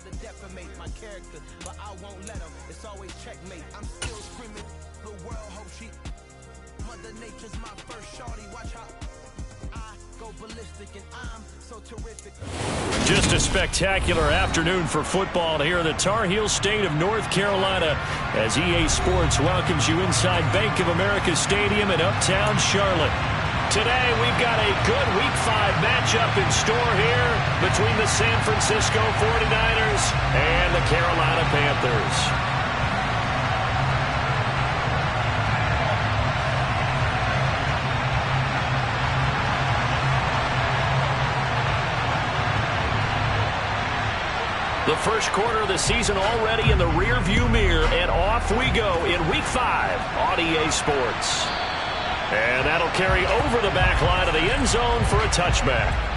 to defamate my character, but I won't let them. It's always checkmate. I'm still screaming. The world hopes she. Mother Nature's my first shorty. Watch how I go ballistic, and I'm so terrific. Just a spectacular afternoon for football here in the Tar Heel state of North Carolina as EA Sports welcomes you inside Bank of America Stadium in Uptown Charlotte. Today we've got a good Week 5 matchup in store here between the San Francisco 49ers and the Carolina Panthers. The first quarter of the season already in the rearview mirror, and off we go in Week 5 on EA Sports. And that'll carry over the back line of the end zone for a touchback.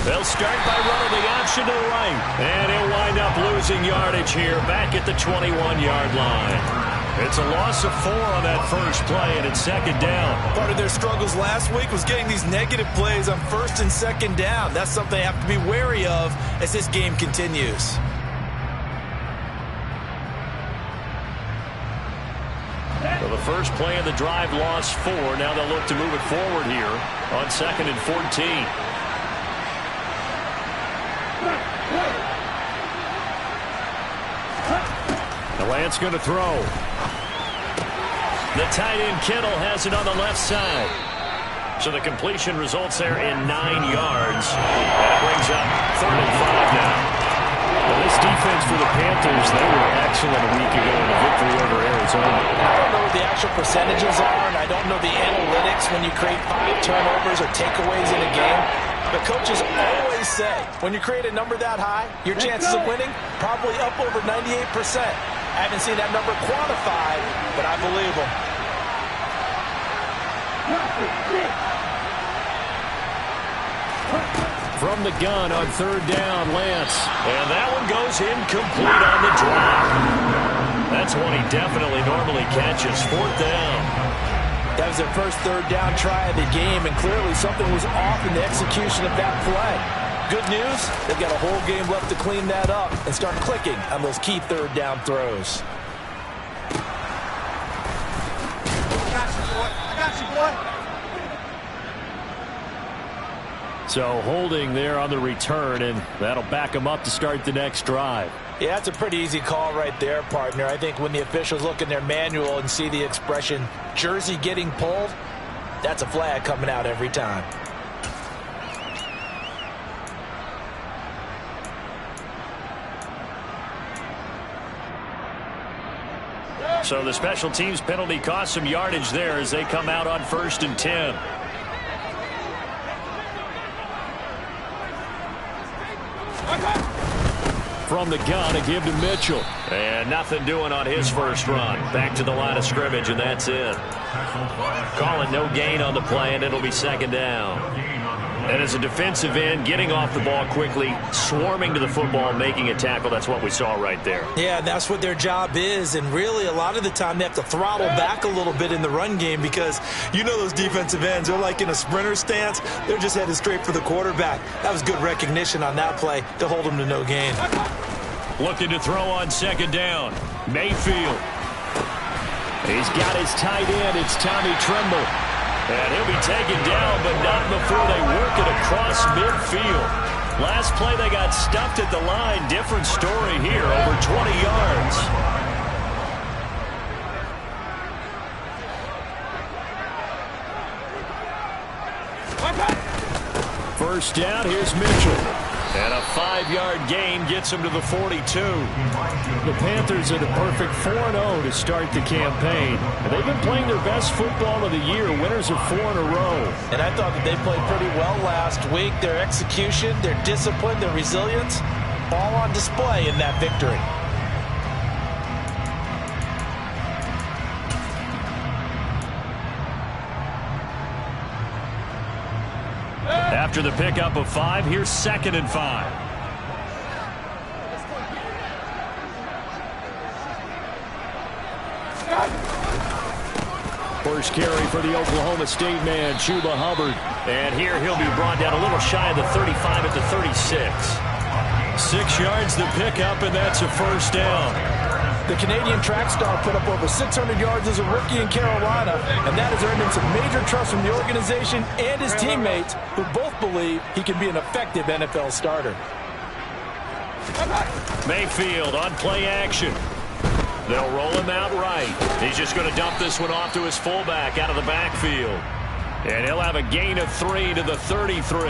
They'll start by running the option to the right. And he'll wind up losing yardage here back at the 21-yard line. It's a loss of 4 on that first play, and it's second down. Part of their struggles last week was getting these negative plays on first and second down. That's something they have to be wary of as this game continues. So the first play of the drive lost 4. Now they'll look to move it forward here on 2nd and 14. Lance going to throw. The tight end Kittle has it on the left side. So the completion results there in 9 yards. And it brings up 3rd and 5 now. Well, this defense for the Panthers, they were excellent a week ago in the victory over Arizona. I don't know what the actual percentages are, and I don't know the analytics when you create 5 turnovers or takeaways in a game. The coaches always say, when you create a number that high, your chances of winning probably up over 98%. I haven't seen that number quantified, but I believe them. From the gun on 3rd down, Lance. And that one goes incomplete on the drop. That's one he definitely normally catches. 4th down. That was their first 3rd down try of the game, and clearly something was off in the execution of that play. Good news, they've got a whole game left to clean that up and start clicking on those key 3rd down throws. I got you, boy. So holding there on the return, and that'll back them up to start the next drive. Yeah, that's a pretty easy call right there, partner. I think when the officials look in their manual and see the expression jersey getting pulled, that's a flag coming out every time. So the special teams penalty cost some yardage there as they come out on 1st and 10. From the gun, a give to Mitchell. And nothing doing on his first run. Back to the line of scrimmage, and that's it. Calling no gain on the play, and it'll be 2nd down. And as a defensive end, getting off the ball quickly, swarming to the football, making a tackle, that's what we saw right there. Yeah, that's what their job is, and really a lot of the time they have to throttle back a little bit in the run game because you know those defensive ends, they're like in a sprinter stance. They're just headed straight for the quarterback. That was good recognition on that play to hold them to no gain. Looking to throw on 2nd down. Mayfield. He's got his tight end. It's Tommy Tremble. And he'll be taken down, but not before they work it across midfield. Last play, they got stuffed at the line. Different story here, over 20 yards. First down, here's Mitchell. And a 5-yard gain gets him to the 42. The Panthers are the perfect 4-0 to start the campaign. And they've been playing their best football of the year, winners of 4 in a row. And I thought that they played pretty well last week. Their execution, their discipline, their resilience, all on display in that victory. After the pickup of 5, here's 2nd and 5. First carry for the Oklahoma State man, Chuba Hubbard. And here he'll be brought down a little shy of the 35 at the 36. 6 yards the pickup, and that's a first down. The Canadian track star put up over 600 yards as a rookie in Carolina, and that has earned him some major trust from the organization and his teammates, who both believe he can be an effective NFL starter. Mayfield on play action. They'll roll him out right. He's just going to dump this one off to his fullback out of the backfield. And he'll have a gain of 3 to the 33.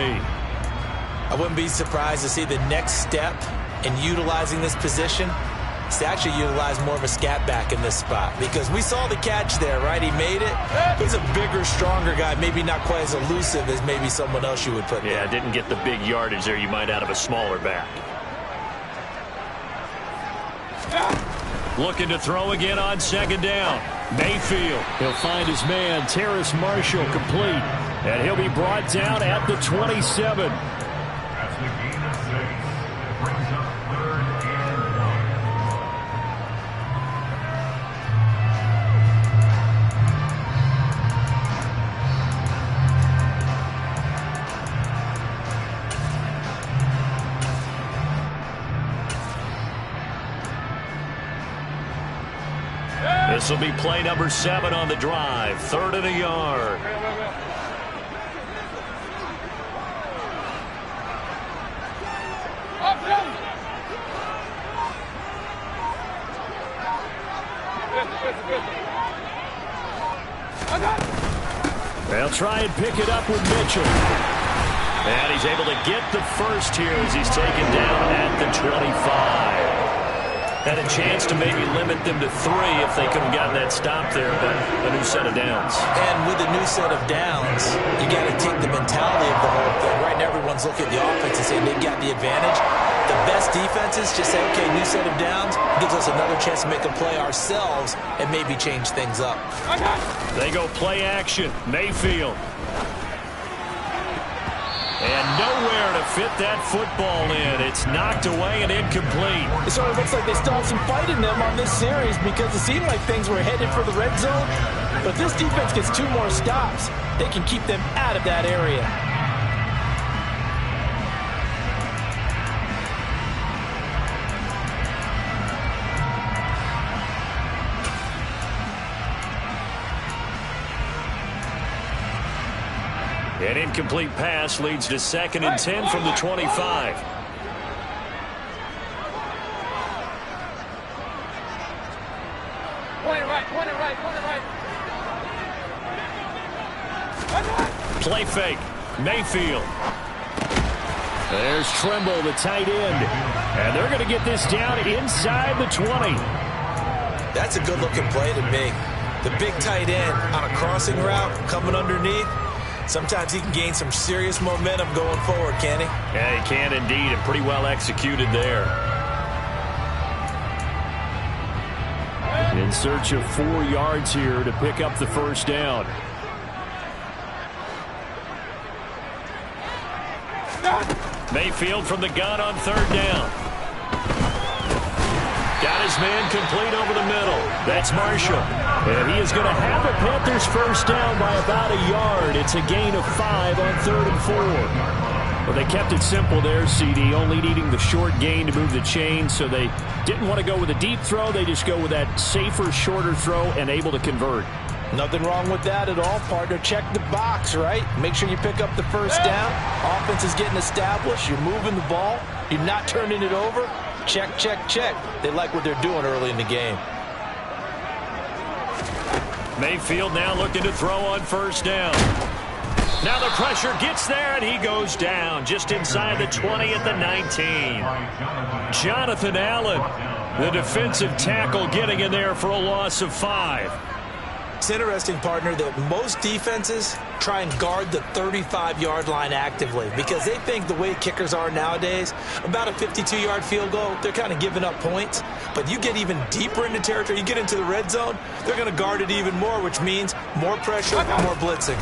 I wouldn't be surprised to see the next step in utilizing this position is to actually utilize more of a scat back in this spot, because we saw the catch there, right? He made it. He's a bigger, stronger guy, maybe not quite as elusive as maybe someone else you would put there. Yeah, didn't get the big yardage there you might out of a smaller back. Looking to throw again on 2nd down. Mayfield, he'll find his man, Terrace Marshall, complete. And he'll be brought down at the 27. This will be play number 7 on the drive. 3rd and a yard. They'll try and pick it up with Mitchell. And he's able to get the first here as he's taken down at the 25. Had a chance to maybe limit them to 3 if they could have gotten that stop there, but a new set of downs. And with a new set of downs, you got to take the mentality of the whole thing. Right now, everyone's looking at the offense and saying they've got the advantage. The best defenses just say, okay, new set of downs, gives us another chance to make a play ourselves and maybe change things up. They go play action. Mayfield. And nowhere to fit that football in. It's knocked away and incomplete. It sort of looks like they still have some fight in them on this series, because it seemed like things were headed for the red zone. But if this defense gets 2 more stops, they can keep them out of that area. An incomplete pass leads to 2nd and 10 from the 25. Play fake. Mayfield. There's Trimble, the tight end. And they're going to get this down inside the 20. That's a good-looking play to me. The big tight end on a crossing route coming underneath. Sometimes he can gain some serious momentum going forward, can he? Yeah, he can indeed, and pretty well executed there. In search of 4 yards here to pick up the first down. Mayfield from the gun on 3rd down. Got his man complete over the middle. That's Marshall. And he is going to have the Panthers first down by about a yard. It's a gain of 5 on 3rd and 4. Well, they kept it simple there, CD, only needing the short gain to move the chain, so they didn't want to go with a deep throw. They just go with that safer, shorter throw and able to convert. Nothing wrong with that at all, partner. Check the box, right? Make sure you pick up the first down. Offense is getting established. You're moving the ball. You're not turning it over. Check, check, check. They like what they're doing early in the game. Mayfield now looking to throw on first down. Now the pressure gets there, and he goes down just inside the 20 at the 19. Jonathan Allen, the defensive tackle, getting in there for a loss of 5. It's interesting, partner, that most defenses try and guard the 35-yard line actively because they think the way kickers are nowadays, about a 52-yard field goal, they're kind of giving up points. But you get even deeper into territory, you get into the red zone, they're going to guard it even more, which means more pressure, more blitzing.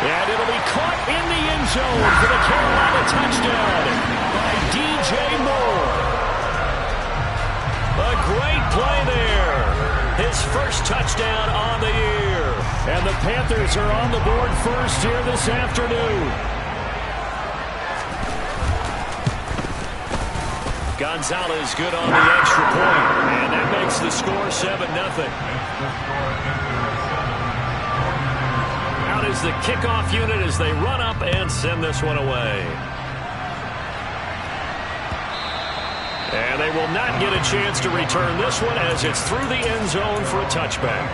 And it'll be caught in the end zone for the Carolina touchdown by DJ Moore. A great play there. His first touchdown on the year. And the Panthers are on the board first here this afternoon. Gonzalez good on the extra point. And that makes the score 7-0. Out is the kickoff unit as they run up and send this one away. And they will not get a chance to return this one as it's through the end zone for a touchback.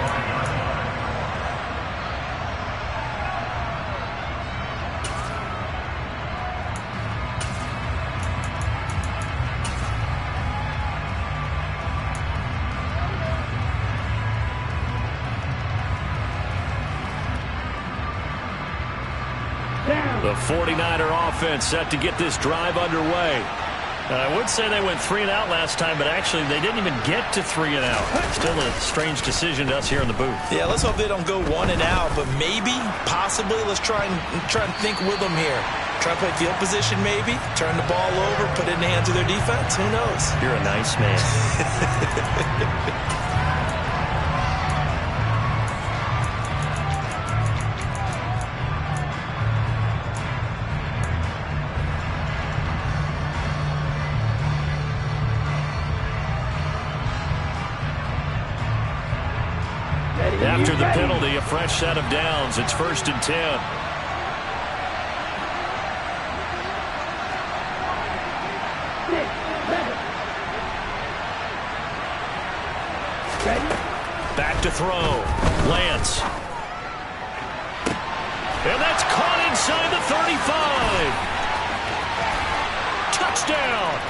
The 49er offense set to get this drive underway. I would say they went 3 and out last time, but actually they didn't even get to 3 and out. Still a strange decision to us here in the booth. Yeah, let's hope they don't go 1 and out, but maybe, possibly, let's try and think with them here. Try to play field position maybe, turn the ball over, put it in the hands of their defense. Who knows? You're a nice man. After the penalty, a fresh set of downs. It's 1st and 10. Back to throw. Lance. And that's caught inside the 35. Touchdown.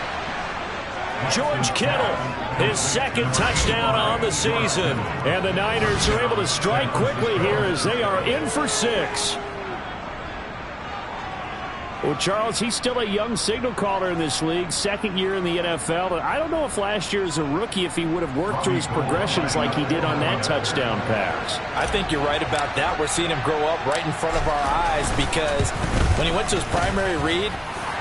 George Kittle, his 2nd touchdown on the season. And the Niners are able to strike quickly here as they are in for 6. Well, Charles, he's still a young signal caller in this league, 2nd year in the NFL. But I don't know if last year as a rookie if he would have worked through his progressions like he did on that touchdown pass. I think you're right about that. We're seeing him grow up right in front of our eyes because when he went to his primary read,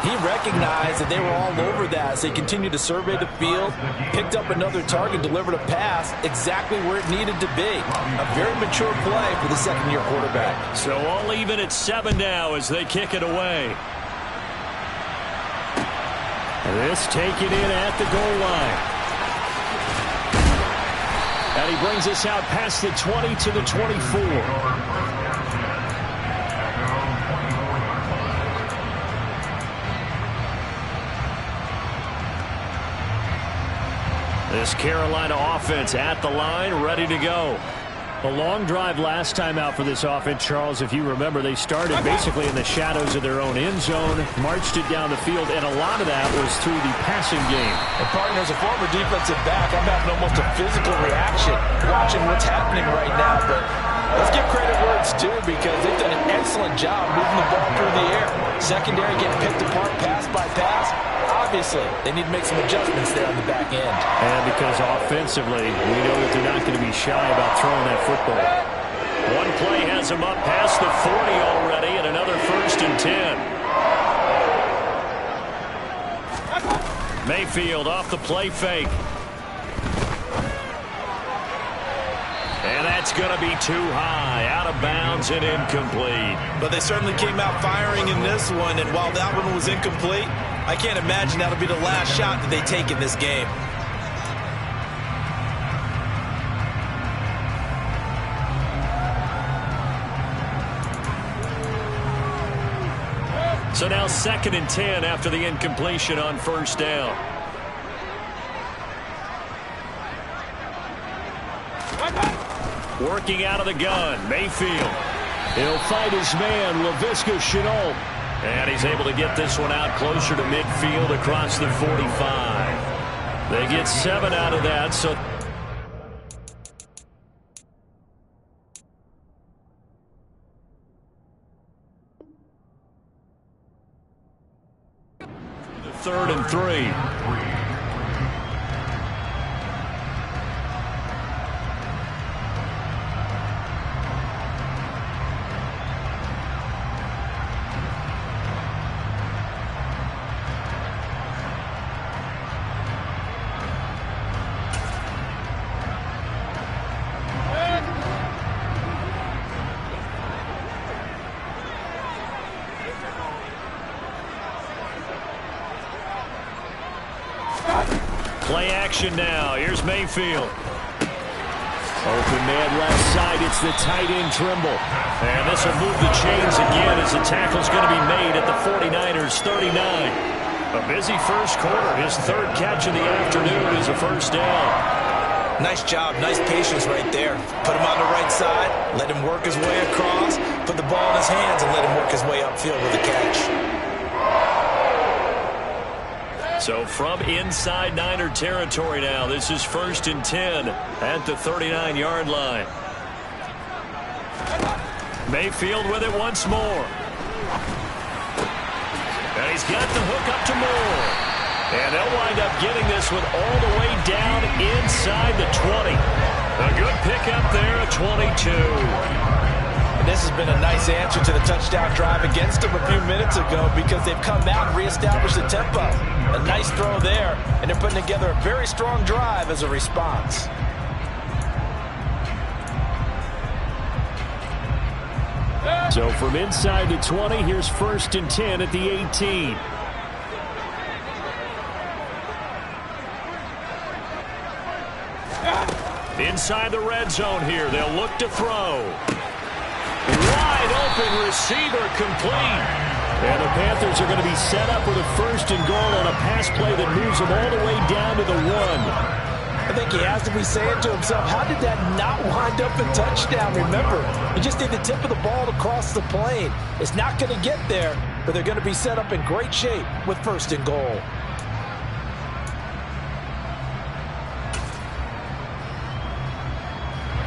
he recognized that they were all over that as they continued to survey the field, picked up another target, delivered a pass exactly where it needed to be. A very mature play for the 2nd-year quarterback. So all even at 7 now as they kick it away. This taken in at the goal line. And he brings us out past the 20 to the 24. This Carolina offense at the line, ready to go. A long drive last time out for this offense, Charles. If you remember, they started basically in the shadows of their own end zone, marched it down the field, and a lot of that was through the passing game. And partner, as a former defensive back, I'm having almost a physical reaction watching what's happening right now. But let's give credit where it's due because they've done an excellent job moving the ball through the air. Secondary getting picked apart pass by pass. Obviously, they need to make some adjustments there on the back end. And because offensively, we know that they're not going to be shy about throwing that football. One play has them up past the 40 already, and another 1st and 10. Mayfield off the play fake. And that's going to be too high, out of bounds and incomplete. But they certainly came out firing in this one, and while that one was incomplete, I can't imagine that'll be the last shot that they take in this game. So now 2nd and 10 after the incompletion on 1st down. Working out of the gun, Mayfield. He'll fight his man, Laviska Shenault. And he's able to get this one out closer to midfield across the 45. They get 7 out of that, so... Third and 3. Play action now. Here's Mayfield. Open man left side. It's the tight end Trimble. And this will move the chains again as the tackle's going to be made at the 49ers 39. A busy first quarter. His third catch of the afternoon is a first down. Nice job. Nice patience right there. Put him on the right side. Let him work his way across. Put the ball in his hands and let him work his way upfield with a catch. So from inside Niner territory now, this is 1st and 10 at the 39-yard line. Mayfield with it once more. And he's got the hook up to Moore. And they'll wind up getting this one all the way down inside the 20. A good pickup there at 22. And this has been a nice answer to the touchdown drive against them a few minutes ago because they've come out and reestablished the tempo. A nice throw there, and they're putting together a very strong drive as a response. So from inside the 20, here's 1st and 10 at the 18. Inside the red zone here, they'll look to throw. Wide open receiver complete. And the Panthers are going to be set up with a 1st and goal on a pass play that moves them all the way down to the 1. I think he has to be saying to himself, how did that not wind up a touchdown? Remember, you just need the tip of the ball to cross the plane. It's not going to get there, but they're going to be set up in great shape with 1st and goal.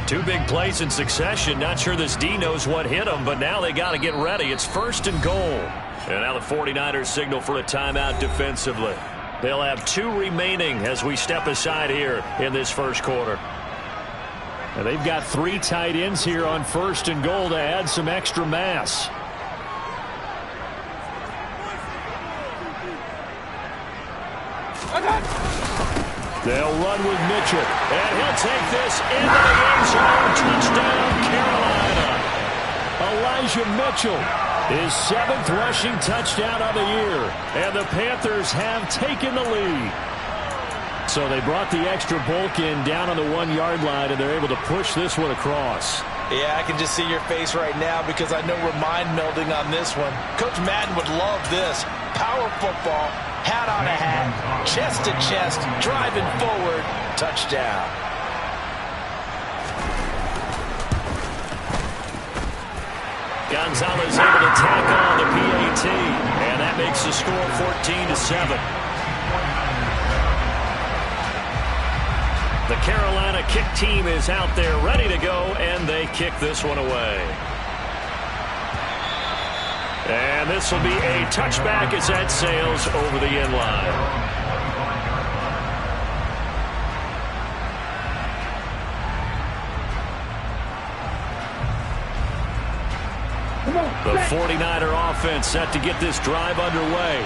Two big plays in succession. Not sure this D knows what hit them, but now they got to get ready. It's 1st and goal. And now the 49ers signal for a timeout defensively. They'll have 2 remaining as we step aside here in this first quarter. And they've got 3 tight ends here on 1st and goal to add some extra mass. They'll run with Mitchell, and he'll take this into the end zone. Touchdown, Carolina. Elijah Mitchell, his 7th rushing touchdown of the year, and the Panthers have taken the lead. So they brought the extra bulk in down on the 1-yard line, and they're able to push this one across. Yeah, I can just see your face right now because I know we're mind melding on this one. Coach Madden would love this. Power football. Hat on a hat, chest to chest, driving forward, touchdown. Gonzalez able to tack on the PAT, and that makes the score 14-7. The Carolina kick team is out there ready to go, and they kick this one away. And this will be a touchback as that sails over the end line. The 49er offense set to get this drive underway.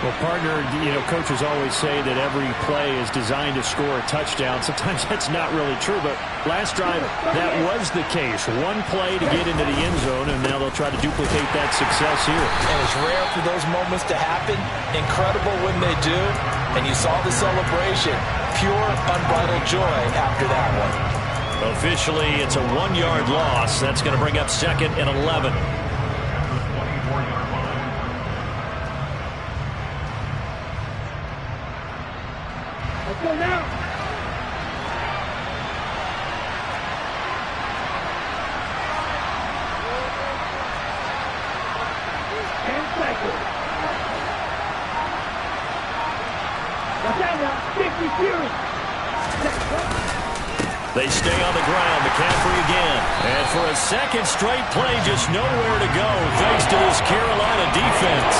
Well, partner, coaches always say that every play is designed to score a touchdown. Sometimes that's not really true, but last drive, that was the case. One play to get into the end zone, and now they'll try to duplicate that success here. And it's rare for those moments to happen. Incredible when they do. And you saw the celebration. Pure, unbridled joy after that one. Officially, it's a 1-yard loss. That's going to bring up 2nd and 11. They stay on the ground. McCaffrey again. And for a second straight play, just nowhere to go thanks to this Carolina defense.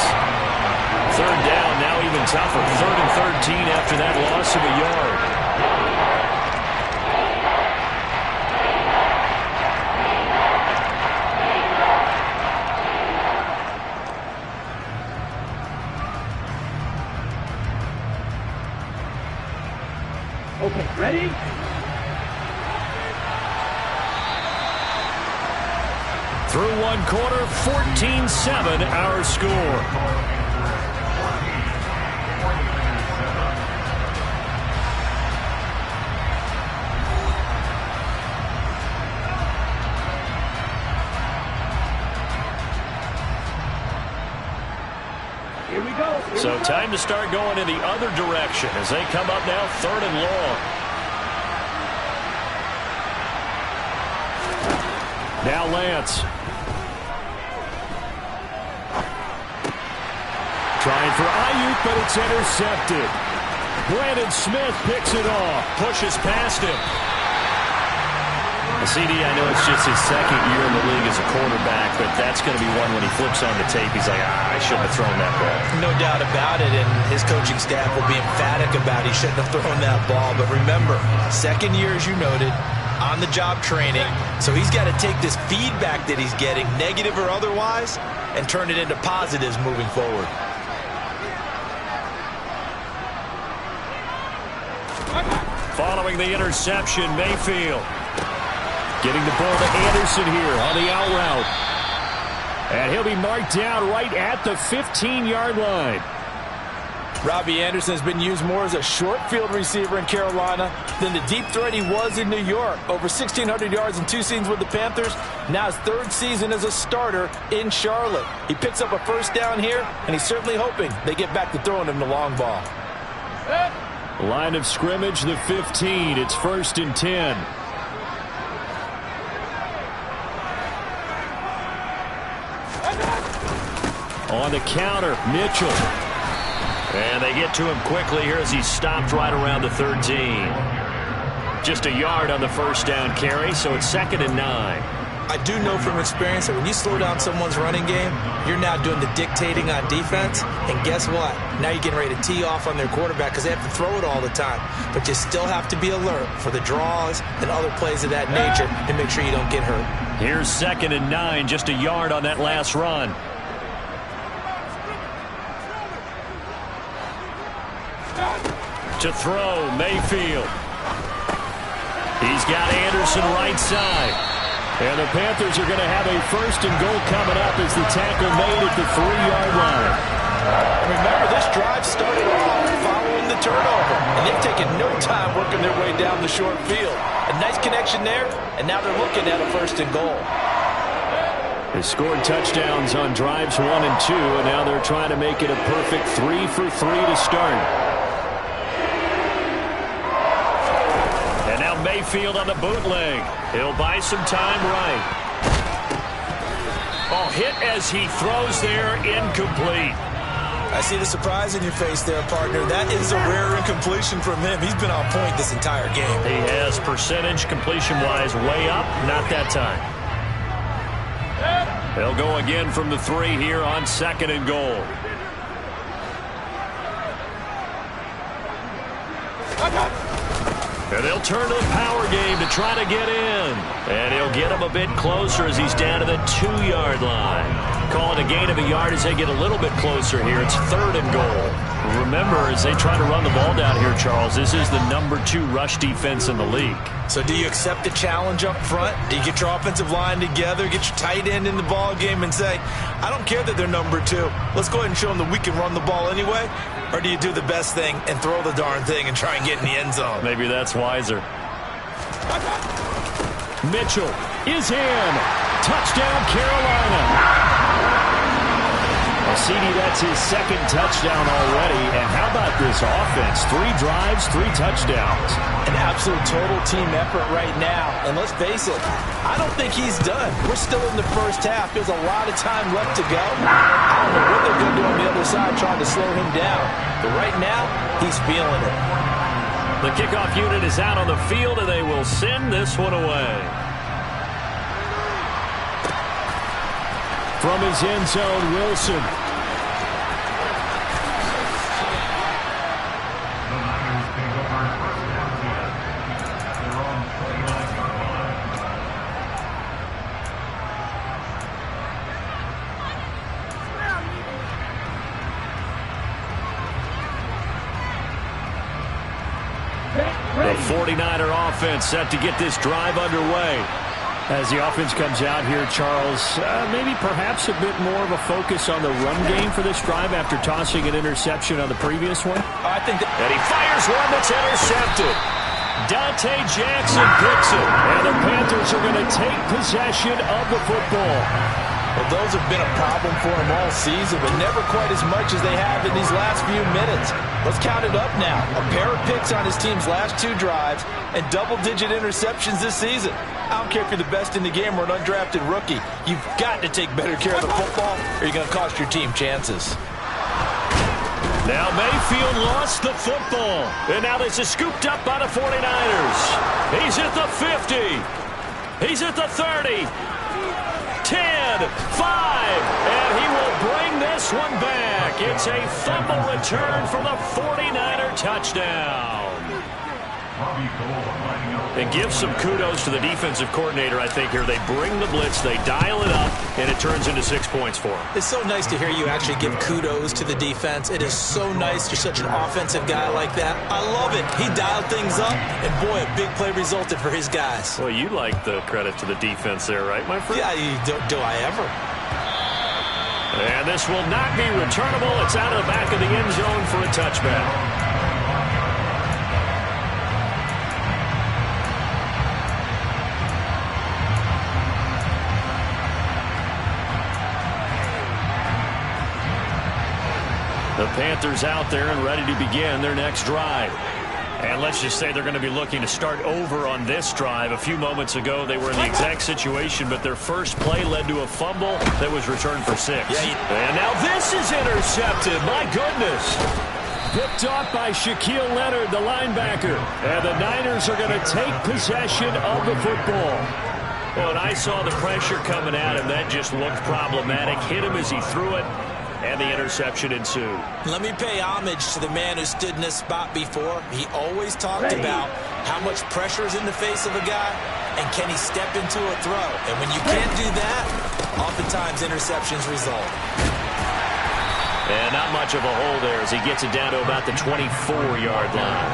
Third down, now even tougher. 3rd and 13 after that loss of a yard. Okay, ready? Through one quarter, 14-7 our score. Here we go. So time to start going in the other direction as they come up now 3rd and long. Now Lance. Trying for Ayuk, but it's intercepted. Brandon Smith picks it off. Pushes past him. CD, I know it's just his 2nd year in the league as a quarterback, but that's going to be one when he flips on the tape. He's like, I shouldn't have thrown that ball. No doubt about it, and his coaching staff will be emphatic about he shouldn't have thrown that ball. But remember, 2nd year, as you noted, on-the-job training. So he's got to take this feedback that he's getting, negative or otherwise, and turn it into positives moving forward. Following the interception, Mayfield. Getting the ball to Anderson here on the out route. And he'll be marked down right at the 15-yard line. Robbie Anderson has been used more as a short field receiver in Carolina than the deep threat he was in New York. Over 1,600 yards in 2 seasons with the Panthers. Now his 3rd season as a starter in Charlotte. He picks up a 1st down here, and he's certainly hoping they get back to throwing him the long ball. Line of scrimmage, the 15. It's 1st and 10. On the counter, Mitchell. And they get to him quickly here as he's stopped right around the 13. Just a yard on the 1st down carry, so it's 2nd and 9. I do know from experience that when you slow down someone's running game, you're now doing the dictating on defense. And guess what? Now you're getting ready to tee off on their quarterback because they have to throw it all the time. But you still have to be alert for the draws and other plays of that nature to make sure you don't get hurt. Here's 2nd and 9, just a yard on that last run. To throw, Mayfield. He's got Anderson right side. And the Panthers are going to have a 1st and goal coming up as the tackle made at the 3-yard line. Remember, this drive started off following the turnover, and they've taken no time working their way down the short field. A nice connection there, and now they're looking at a 1st and goal. They scored touchdowns on drives 1 and 2, and now they're trying to make it a perfect 3 for 3 to start. Mayfield on the bootleg. He'll buy some time right. Oh, hit as he throws there, incomplete. I see the surprise in your face there, partner. That is a rare incompletion from him. He's been on point this entire game. He has percentage completion-wise way up, not that time. They'll go again from the 3 here on 2nd and goal. And they'll turn to the power game to try to get in. And he'll get him a bit closer as he's down to the 2-yard line. Call it a gain of a yard as they get a little bit closer here. It's 3rd and goal. Remember, as they try to run the ball down here, Charles, this is the number 2 rush defense in the league. So do you accept the challenge up front? Do you get your offensive line together, get your tight end in the ball game and say, I don't care that they're number 2. Let's go ahead and show them that we can run the ball anyway? Or do you do the best thing and throw the darn thing and try and get in the end zone? Maybe that's wiser. Mitchell is in. Touchdown, Carolina. Well, CD, that's his 2nd touchdown already. And how about this offense? 3 drives, 3 touchdowns. An absolute total team effort right now. And let's face it, I don't think he's done. We're still in the 1st half. There's a lot of time left to go. I don't know what they're going to do on the other side trying to slow him down. But right now, he's feeling it. The kickoff unit is out on the field, and they will send this one away. From his end zone, Wilson. The 49er offense set to get this drive underway. As the offense comes out here, Charles, maybe perhaps a bit more of a focus on the run game for this drive after tossing an interception on the previous one. I think that... And he fires one that's intercepted. Dante Jackson picks it. And the Panthers are going to take possession of the football. Well, those have been a problem for him all season, but never quite as much as they have in these last few minutes. Let's count it up now. A pair of picks on his team's last 2 drives and double-digit interceptions this season. I don't care if you're the best in the game or an undrafted rookie. You've got to take better care of the football or you're going to cost your team chances. Now Mayfield lost the football. And now this is scooped up by the 49ers. He's at the 50. He's at the 30. 10, 5, and he will bring this one back. It's a fumble return for the 49er touchdown. And give some kudos to the defensive coordinator, I think, here. They bring the blitz, they dial it up, and it turns into 6 points for him. It's so nice to hear you actually give kudos to the defense. It is so nice you're such an offensive guy like that. I love it. He dialed things up, and boy, a big play resulted for his guys. Well, you like the credit to the defense there, right, my friend? Yeah, do I ever? And this will not be returnable. It's out of the back of the end zone for a touchback. The Panthers out there and ready to begin their next drive. And let's just say they're going to be looking to start over on this drive. A few moments ago, they were in the exact situation, but their first play led to a fumble that was returned for 6. And now this is intercepted. My goodness. Picked off by Shaquille Leonard, the linebacker. And the Niners are going to take possession of the football. Well, and I saw the pressure coming at him. That just looked problematic. Hit him as he threw it. And the interception ensued. Let me pay homage to the man who stood in this spot before. He always talked about how much pressure is in the face of a guy and can he step into a throw. And when you can't do that, oftentimes interceptions result. And not much of a hole there as he gets it down to about the 24-yard line.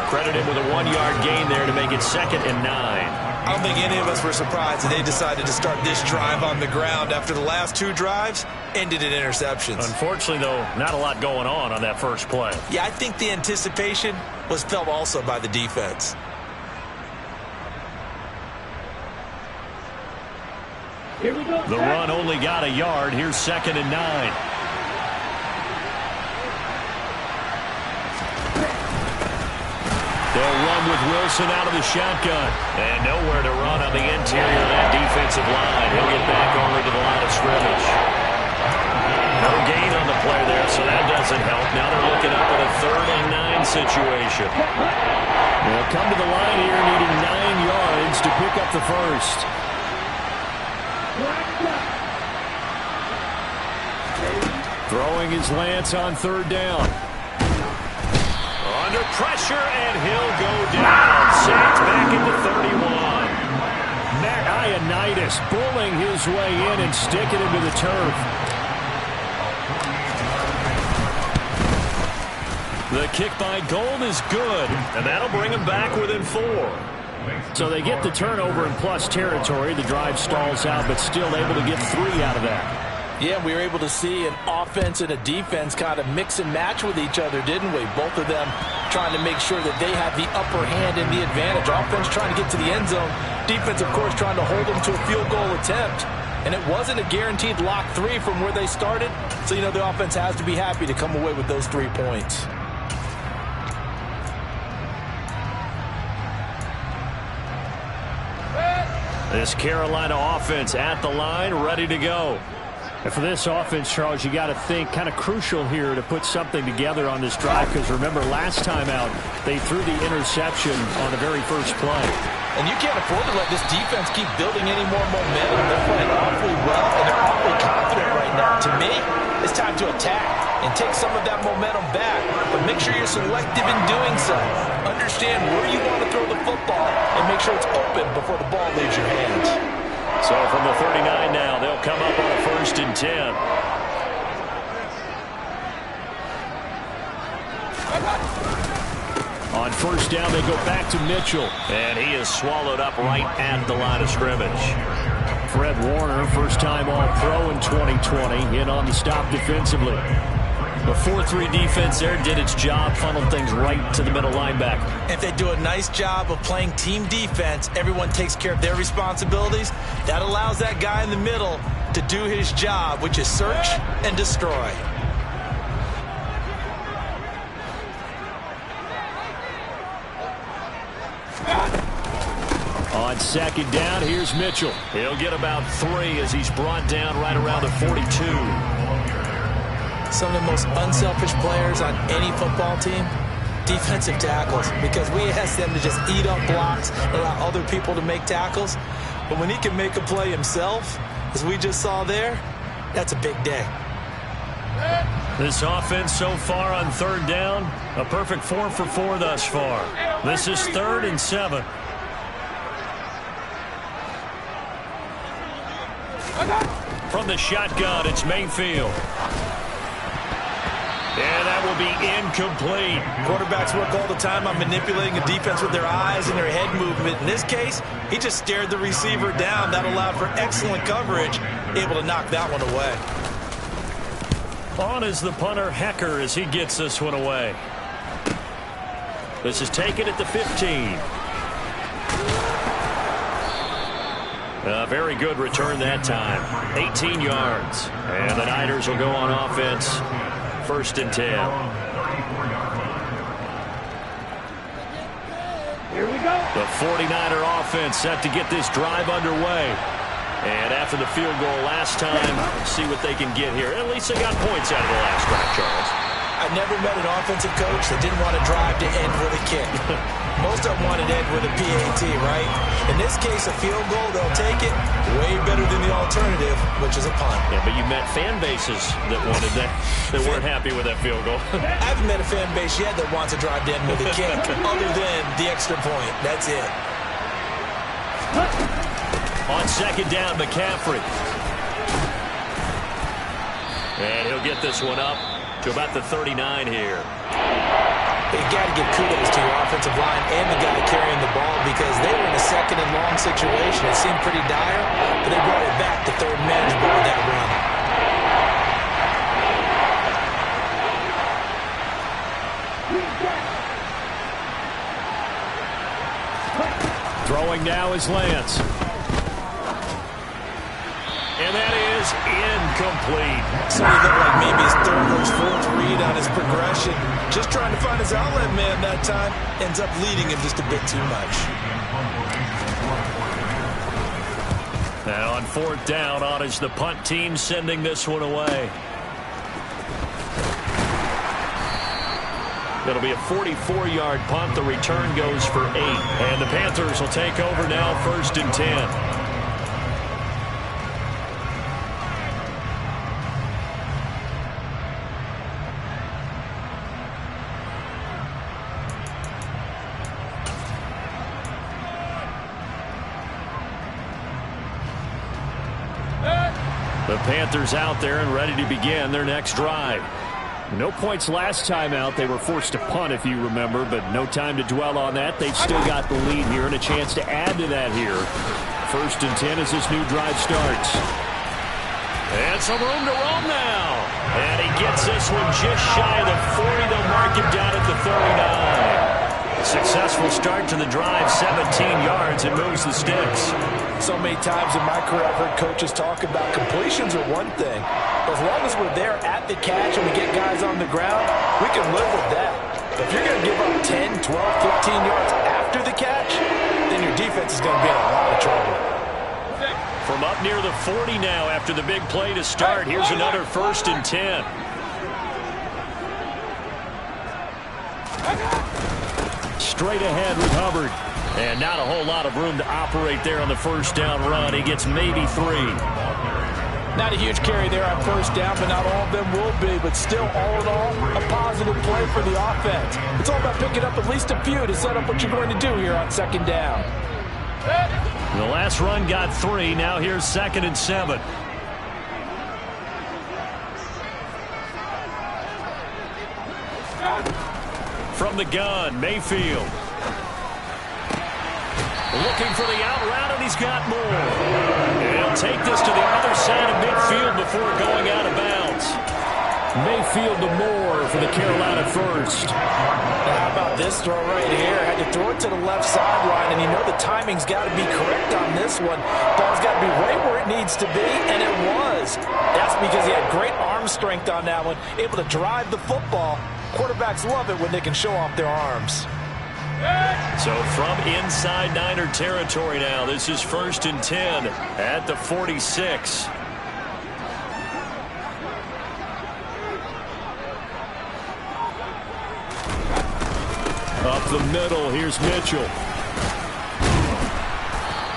Credit him with a 1-yard gain there to make it 2nd and 9. I don't think any of us were surprised that they decided to start this drive on the ground after the last 2 drives ended in interceptions. Unfortunately, though, not a lot going on that first play. Yeah, I think the anticipation was felt also by the defense. Here we go. The run only got a yard. Here's 2nd and 9. They'll run with Wilson out of the shotgun. And nowhere to run on the interior of that defensive line. He'll get back only to the line of scrimmage. No gain on the play there, so that doesn't help. Now they're looking up at a 3rd and 9 situation. They'll come to the line here needing 9 yards to pick up the first. Throwing his Lance on 3rd down. Under pressure, and he'll go down. Saints back into 31. Matt Ioannidis bullying his way in and sticking him to the turf. The kick by Gold is good, and that'll bring him back within 4. So they get the turnover in plus territory. The drive stalls out, but still able to get 3 out of that. Yeah, we were able to see an offense and a defense kind of mix and match with each other, didn't we? Both of them trying to make sure that they have the upper hand and the advantage. Offense trying to get to the end zone. Defense, of course, trying to hold them to a field goal attempt. And it wasn't a guaranteed lock 3 from where they started. So, you know, the offense has to be happy to come away with those 3 points. This Carolina offense at the line, ready to go. And for this offense, Charles, you got to think kind of crucial here to put something together on this drive, because remember last time out they threw the interception on the very first play. And you can't afford to let this defense keep building any more momentum. They're playing awfully well, and they're awfully confident right now. To me, it's time to attack and take some of that momentum back, but make sure you're selective in doing so. Understand where you want to throw the football and make sure it's open before the ball leaves your hands. So from the 39 now, they'll come up on a 1st and 10. On 1st down, they go back to Mitchell. And he is swallowed up right at the line of scrimmage. Fred Warner, first-time All-Pro in 2020, in on the stop defensively. The 4-3 defense there did its job, funneled things right to the middle linebacker. If they do a nice job of playing team defense, everyone takes care of their responsibilities. That allows that guy in the middle to do his job, which is search and destroy. On 2nd down, here's Mitchell. He'll get about 3 as he's brought down right around the 42. Some of the most unselfish players on any football team, defensive tackles, because we ask them to just eat up blocks, allow other people to make tackles. But when he can make a play himself, as we just saw there, that's a big day. This offense so far on 3rd down, a perfect 4 for 4 thus far. This is 3rd and 7. From the shotgun, it's Mayfield. And that will be incomplete. Quarterbacks work all the time on manipulating a defense with their eyes and their head movement. In this case, he just stared the receiver down. That allowed for excellent coverage, able to knock that one away. On is the punter, Hecker, as he gets this one away. This is taken at the 15. A very good return that time. 18 yards. And the Niners will go on offense. 1st and 10. Here we go. The 49er offense set to get this drive underway. And after the field goal last time, see what they can get here. At least they got points out of the last drive, Charles. I never met an offensive coach that didn't want to drive to end with a kick. Most of them wanted to end with a PAT, right? In this case, a field goal, they'll take it. Way better than the alternative, which is a punt. Yeah, but you met fan bases that wanted that, that weren't happy with that field goal. I haven't met a fan base yet that wants to drive to end with a kick, other than the extra point. That's it. On 2nd down, McCaffrey. And he'll get this one up to about the 39 here. You got to give kudos to your offensive line and the guy carrying the ball, because they were in a 2nd and long situation. It seemed pretty dire, but they brought it back to 3rd manageable with that run. Throwing now is Lance. And that is incomplete. So he looked like maybe his 3rd or 4th read on his progression. Just trying to find his outlet man that time. Ends up leading him just a bit too much. Now on 4th down, on is the punt team sending this one away. It'll be a 44-yard punt. The return goes for 8. And the Panthers will take over now, 1st and 10. The Panthers out there and ready to begin their next drive. No points last time out. They were forced to punt, if you remember, but no time to dwell on that. They've still got the lead here and a chance to add to that here. 1st and 10 as this new drive starts. And some room to roam now. And he gets this one just shy of the 40. They'll mark him down at the 39. Successful start to the drive, 17 yards, and moves the sticks. So many times in my career I've heard coaches talk about completions are one thing, but as long as we're there at the catch and we get guys on the ground, we can live with that. But if you're going to give up 10, 12, 15 yards after the catch, then your defense is going to be in a lot of trouble. From up near the 40 now after the big play to start. Here's another 1st and 10. Straight ahead with Hubbard. And not a whole lot of room to operate there on the 1st down run. He gets maybe 3. Not a huge carry there on 1st down, but not all of them will be. But still, all in all, a positive play for the offense. It's all about picking up at least a few to set up what you're going to do here on 2nd down. The last run got 3. Now here's 2nd and 7. From the gun, Mayfield. Looking for the out route, and he's got more. And he'll take this to the other side of midfield before going out of bounds. Mayfield to Moore for the Carolina 1st. Now how about this throw right here? Had to throw it to the left sideline, and you know the timing's got to be correct on this one. Ball's got to be right where it needs to be, and it was. That's because he had great arm strength on that one, able to drive the football. Quarterbacks love it when they can show off their arms. So from inside Niner territory now, this is 1st and 10 at the 46. Up the middle, here's Mitchell.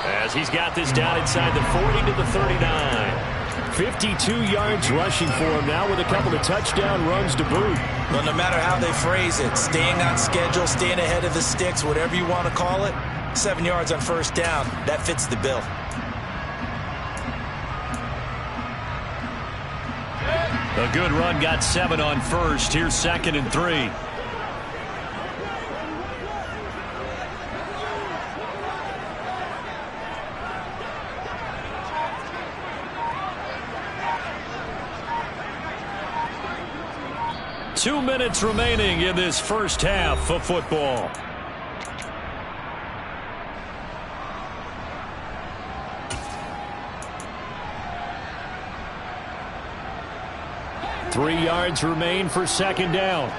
As he's got this down inside the 40 to the 39. 52 yards rushing for him now with a couple of touchdown runs to boot. Well, no matter how they phrase it, staying on schedule, staying ahead of the sticks, whatever you want to call it, 7 yards on 1st down, that fits the bill. A good run got 7 on 1st. Here's 2nd and 3. Two minutes remaining in this first half of football. Three yards remain for 2nd down.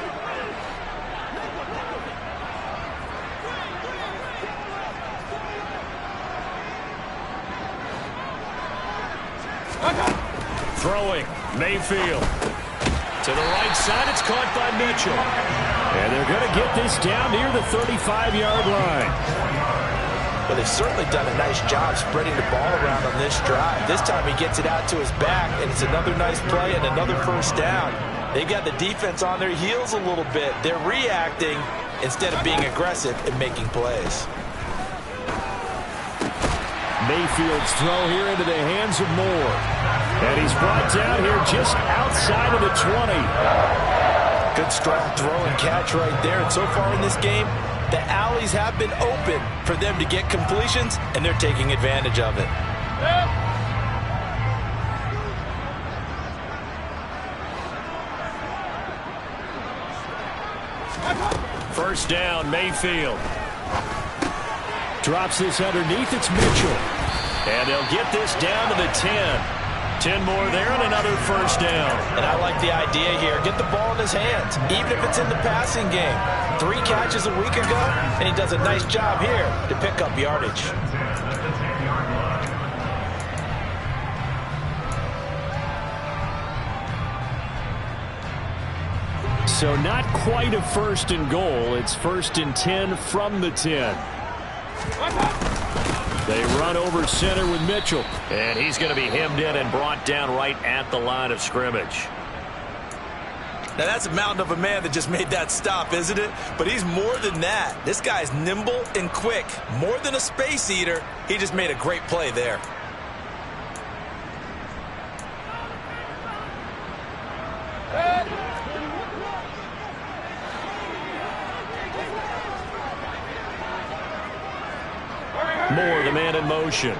Throwing, Mayfield. To the right side, it's caught by Mitchell. And they're going to get this down near the 35-yard line. Well, they've certainly done a nice job spreading the ball around on this drive. This time he gets it out to his back, and it's another nice play and another 1st down. They got the defense on their heels a little bit. They're reacting instead of being aggressive and making plays. Mayfield's throw here into the hands of Moore. And he's brought down here just outside of the 20. Good strong throw and catch right there. And so far in this game, the alleys have been open for them to get completions, and they're taking advantage of it. First down, Mayfield. Drops this underneath, it's Mitchell. And they'll get this down to the 10. 10 more there and another 1st down. And I like the idea here. Get the ball in his hands, even if it's in the passing game. 3 catches a week ago, and he does a nice job here to pick up yardage. So not quite a 1st and goal. It's 1st and 10 from the 10. They run over center with Mitchell. And he's going to be hemmed in and brought down right at the line of scrimmage. Now that's a mountain of a man that just made that stop, isn't it? But he's more than that. This guy's nimble and quick. More than a space eater. He just made a great play there. Moore, the man in motion.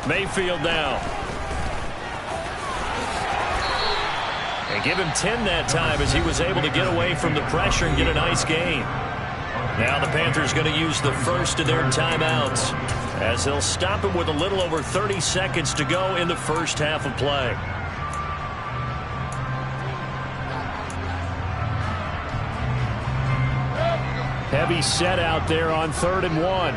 Mayfield now. And give him 10 that time as he was able to get away from the pressure and get a nice gain. Now the Panthers going to use the first of their timeouts as they'll stop him with a little over 30 seconds to go in the first half of play. Heavy set out there on 3rd and 1.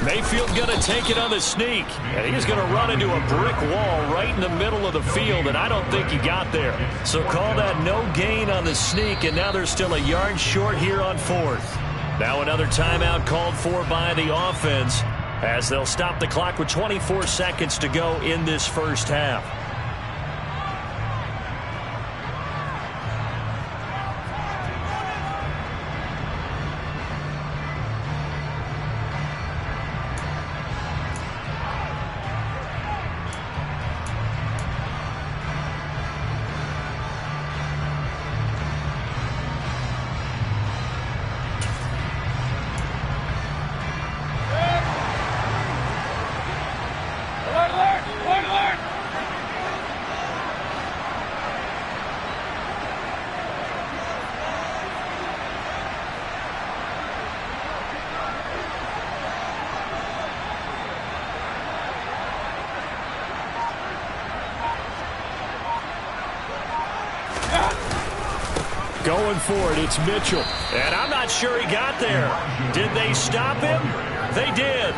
Mayfield going to take it on the sneak, and he's going to run into a brick wall right in the middle of the field, and I don't think he got there. So call that no gain on the sneak, and now they're still a yard short here on 4th. Now another timeout called for by the offense as they'll stop the clock with 24 seconds to go in this first half. Going for it, it's Mitchell. And I'm not sure he got there. Did they stop him? They did.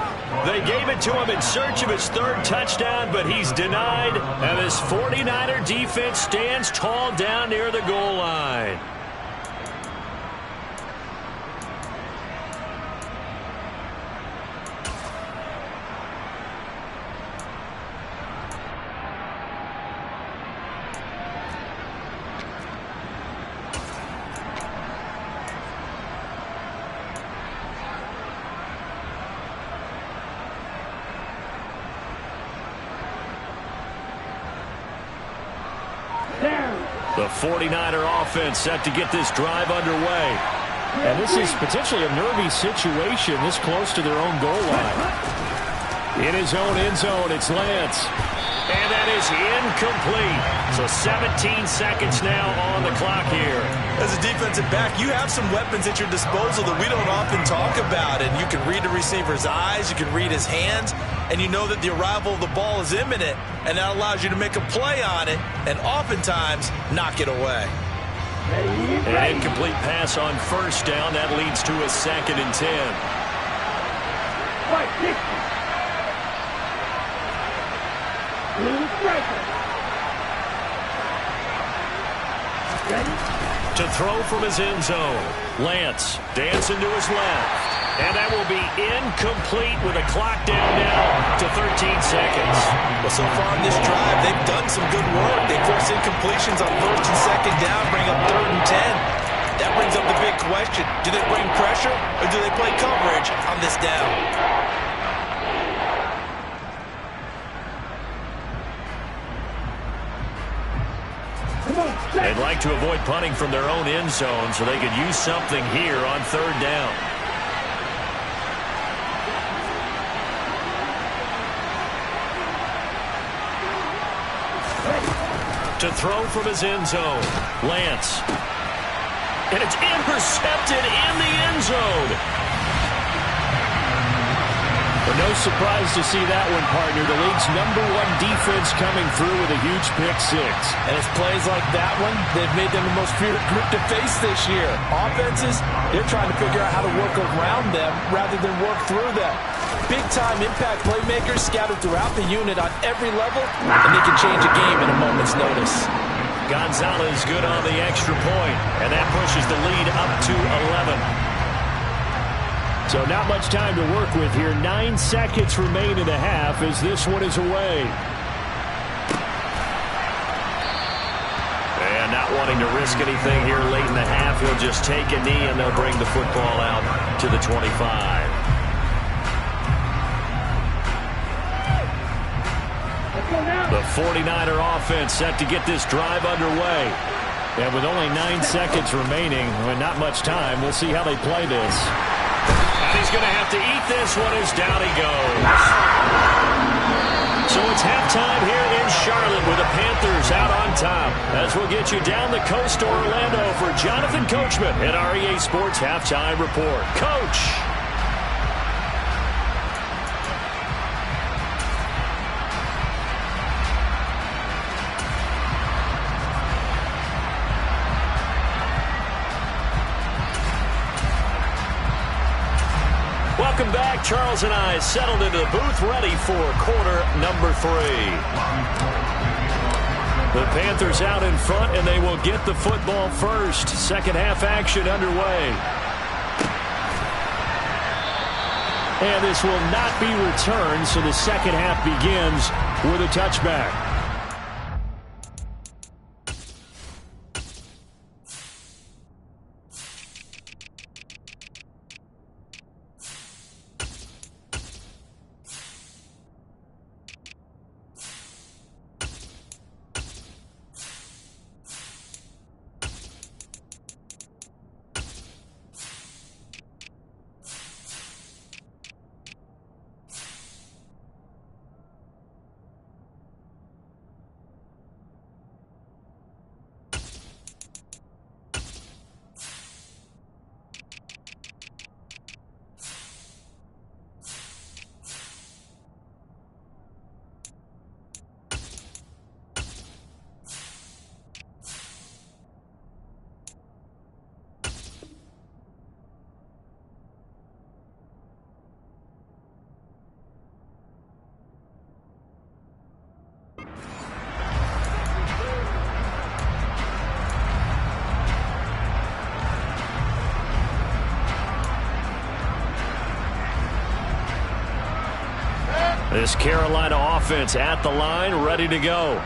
They gave it to him in search of his 3rd touchdown, but he's denied. And this 49er defense stands tall down near the goal line. The 49er offense set to get this drive underway. And this is potentially a nervy situation this close to their own goal line. In his own end zone, it's Lance. And that is incomplete. So 17 seconds now on the clock here. As a defensive back, you have some weapons at your disposal that we don't often talk about. And you can read the receiver's eyes, you can read his hands, and you know that the arrival of the ball is imminent, and that allows you to make a play on it and oftentimes knock it away. An incomplete pass on 1st down. That leads to a 2nd and 10. To throw from his end zone. Lance dancing to his left. And that will be incomplete with a clock down now to 13 seconds. Well, so far in this drive, they've done some good work. They force incompletions on 1st and 2nd down, bring up 3rd and 10. That brings up the big question. Do they bring pressure or do they play coverage on this down? They'd like to avoid punting from their own end zone so they could use something here on 3rd down. To throw from his end zone, Lance. And it's intercepted in the end zone. But no surprise to see that one, partner. The league's #1 defense coming through with a huge pick-6. And it's plays like that one, they've made them the most feared group to face this year. Offenses, they're trying to figure out how to work around them rather than work through them. Big-time impact playmakers scattered throughout the unit on every level, and they can change a game in a moment's notice. Gonzalez good on the extra point, and that pushes the lead up to 11. So not much time to work with here. 9 seconds remain in the half as this one is away. And not wanting to risk anything here late in the half, he'll just take a knee and they'll bring the football out to the 25. The 49er offense set to get this drive underway. And with only 9 seconds remaining, and not much time, we'll see how they play this. And he's going to have to eat this one as down he goes. So it's halftime here in Charlotte with the Panthers out on top. As we'll get you down the coast to Orlando for Jonathan Coachman at our EA Sports Halftime Report. Coach! back. Charles and I settled into the booth, ready for quarter number 3. The Panthers out in front, and they will get the football first. Second half action underway. And this will not be returned, so the second half begins with a touchback. This Carolina offense at the line, ready to go.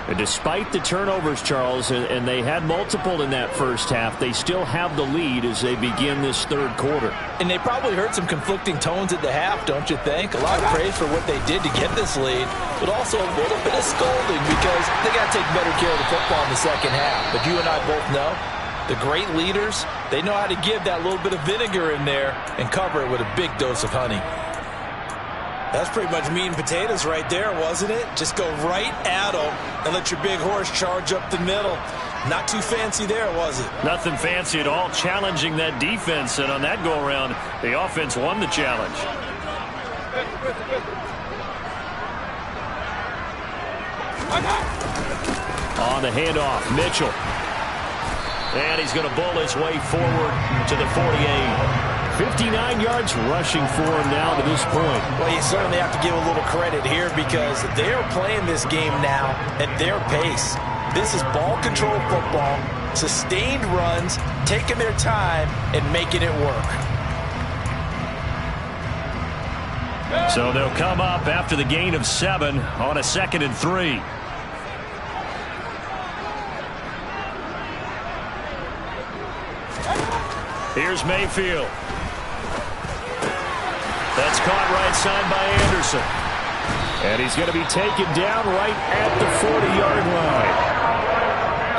And despite the turnovers, Charles, and they had multiple in that first half, they still have the lead as they begin this third quarter. And they probably heard some conflicting tones at the half, don't you think? A lot of praise for what they did to get this lead, but also a little bit of scolding because they got to take better care of the football in the second half. But you and I both know the great leaders, they know how to give that little bit of vinegar in there and cover it with a big dose of honey. That's pretty much meat and potatoes right there, wasn't it? Just go right at them and let your big horse charge up the middle. Not too fancy there, was it? Nothing fancy at all, challenging that defense. And on that go-around, the offense won the challenge. On the handoff, Mitchell. And he's going to bull his way forward to the 48. 59 yards rushing for him now to this point. Well, you certainly have to give a little credit here because they're playing this game now at their pace. This is ball control football, sustained runs, taking their time and making it work. So they'll come up after the gain of 7 on a 2nd and 3. Here's Mayfield. That's caught right side by Anderson. And he's going to be taken down right at the 40-yard line.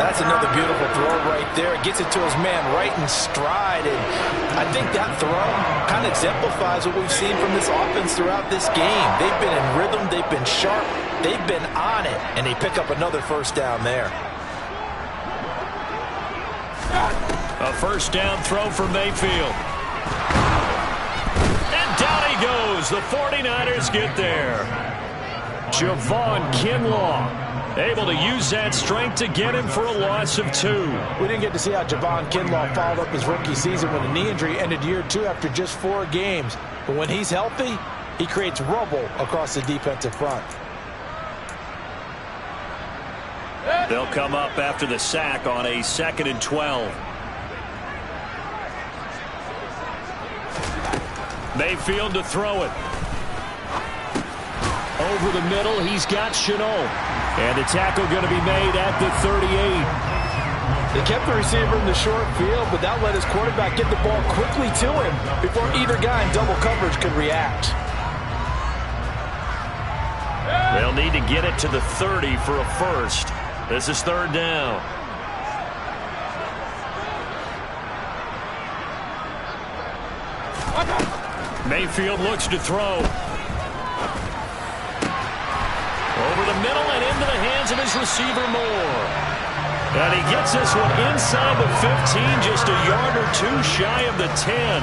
That's another beautiful throw right there. It gets it to his man right in stride. And I think that throw kind of exemplifies what we've seen from this offense throughout this game. They've been in rhythm. They've been sharp. They've been on it. And they pick up another first down there. A first down throw for Mayfield. And down he goes. The 49ers get there. Javon Kinlaw able to use that strength to get him for a loss of 2. We didn't get to see how Javon Kinlaw followed up his rookie season with a knee injury, ended year 2 after just 4 games. But when he's healthy, he creates rubble across the defensive front. They'll come up after the sack on a 2nd and 12. Mayfield to throw it. Over the middle, he's got Chenault. And the tackle going to be made at the 38. They kept the receiver in the short field, but that let his quarterback get the ball quickly to him before either guy in double coverage could react. They'll need to get it to the 30 for a first. This is 3rd down. Mayfield looks to throw. Over the middle and into the hands of his receiver Moore. And he gets this one inside the 15, just a yard or 2 shy of the 10.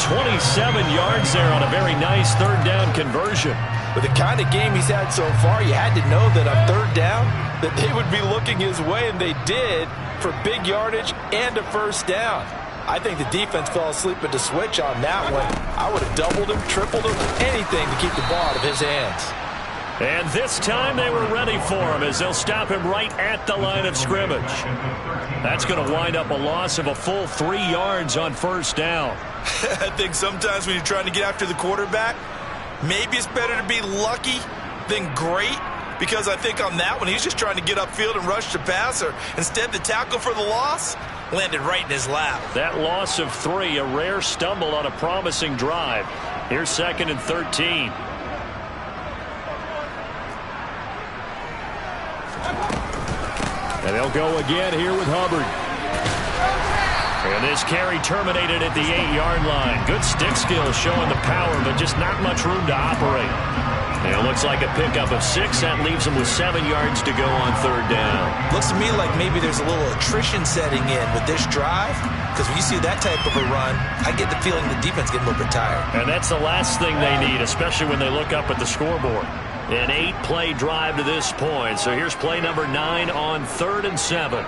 27 yards there on a very nice 3rd down conversion. With the kind of game he's had so far, you had to know that on 3rd down that they would be looking his way, and they did for big yardage and a first down. I think the defense fell asleep at the switch on that one. I would have doubled him, tripled him, anything to keep the ball out of his hands. And this time they were ready for him as they'll stop him right at the line of scrimmage. That's going to wind up a loss of a full 3 yards on first down. I think sometimes when you're trying to get after the quarterback, maybe it's better to be lucky than great, because I think on that one he's just trying to get upfield and rush the passer. Instead, the tackle for the loss landed right in his lap. That loss of 3, a rare stumble on a promising drive. Here's 2nd and 13. And they'll go again here with Hubbard. And this carry terminated at the 8-yard line. Good stick skills showing the power, but just not much room to operate. And it looks like a pickup of 6. That leaves them with 7 yards to go on third down. Looks to me like maybe there's a little attrition setting in with this drive, because when you see that type of a run, I get the feeling the defense getting a little bit tired. And that's the last thing they need, especially when they look up at the scoreboard. An 8-play drive to this point. So here's play number 9 on 3rd and 7.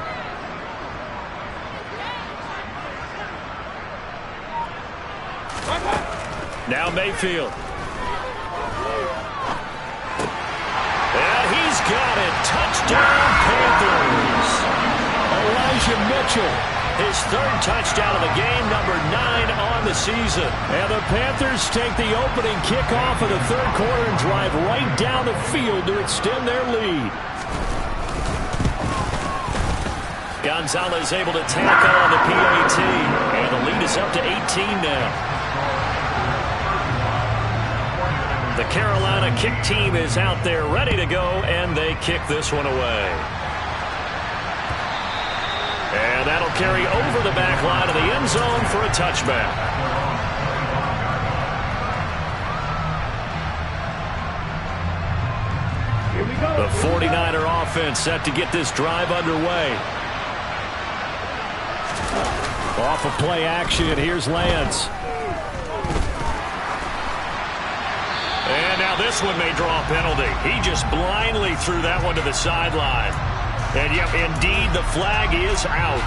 Now Mayfield. And he's got it. Touchdown, Panthers. Elijah Mitchell. His 3rd touchdown of the game, number 9 on the season. And the Panthers take the opening kickoff of the 3rd quarter and drive right down the field to extend their lead. Gonzalez able to tackle on the PAT. And the lead is up to 18 now. The Carolina kick team is out there ready to go, and they kick this one away. And that'll carry over the back line of the end zone for a touchback. Here we go. The 49er offense set to get this drive underway. Off of play action, here's Lance. And now this one may draw a penalty. He just blindly threw that one to the sideline. And yep, indeed, the flag is out.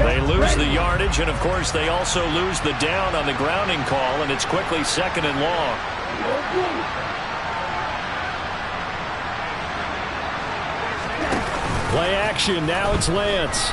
They lose the yardage, and of course they also lose the down on the grounding call, and it's quickly 2nd and long. Play action, now it's Lance.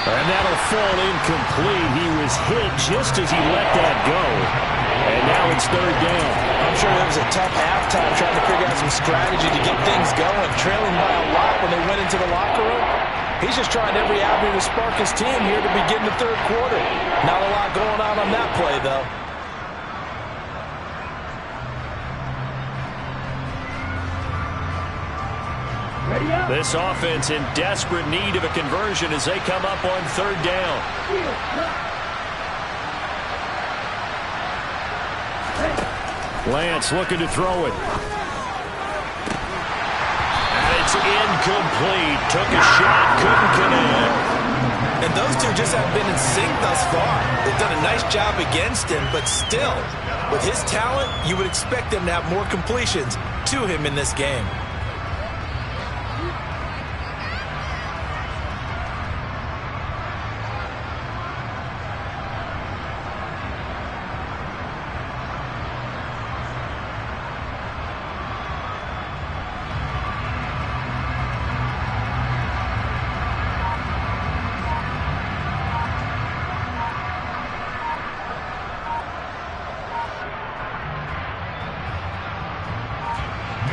And that'll fall incomplete. He was hit just as he let that go. And now it's 3rd down. I'm sure it was a tough halftime trying to figure out some strategy to get things going, trailing by a lot when they went into the locker room. He's just trying every avenue to spark his team here to begin the 3rd quarter. Not a lot going on that play, though. This offense in desperate need of a conversion as they come up on 3rd down. Lance looking to throw it. And it's incomplete. Took a shot, couldn't connect. And those two just haven't been in sync thus far. They've done a nice job against him, but still, with his talent, you would expect them to have more completions to him in this game.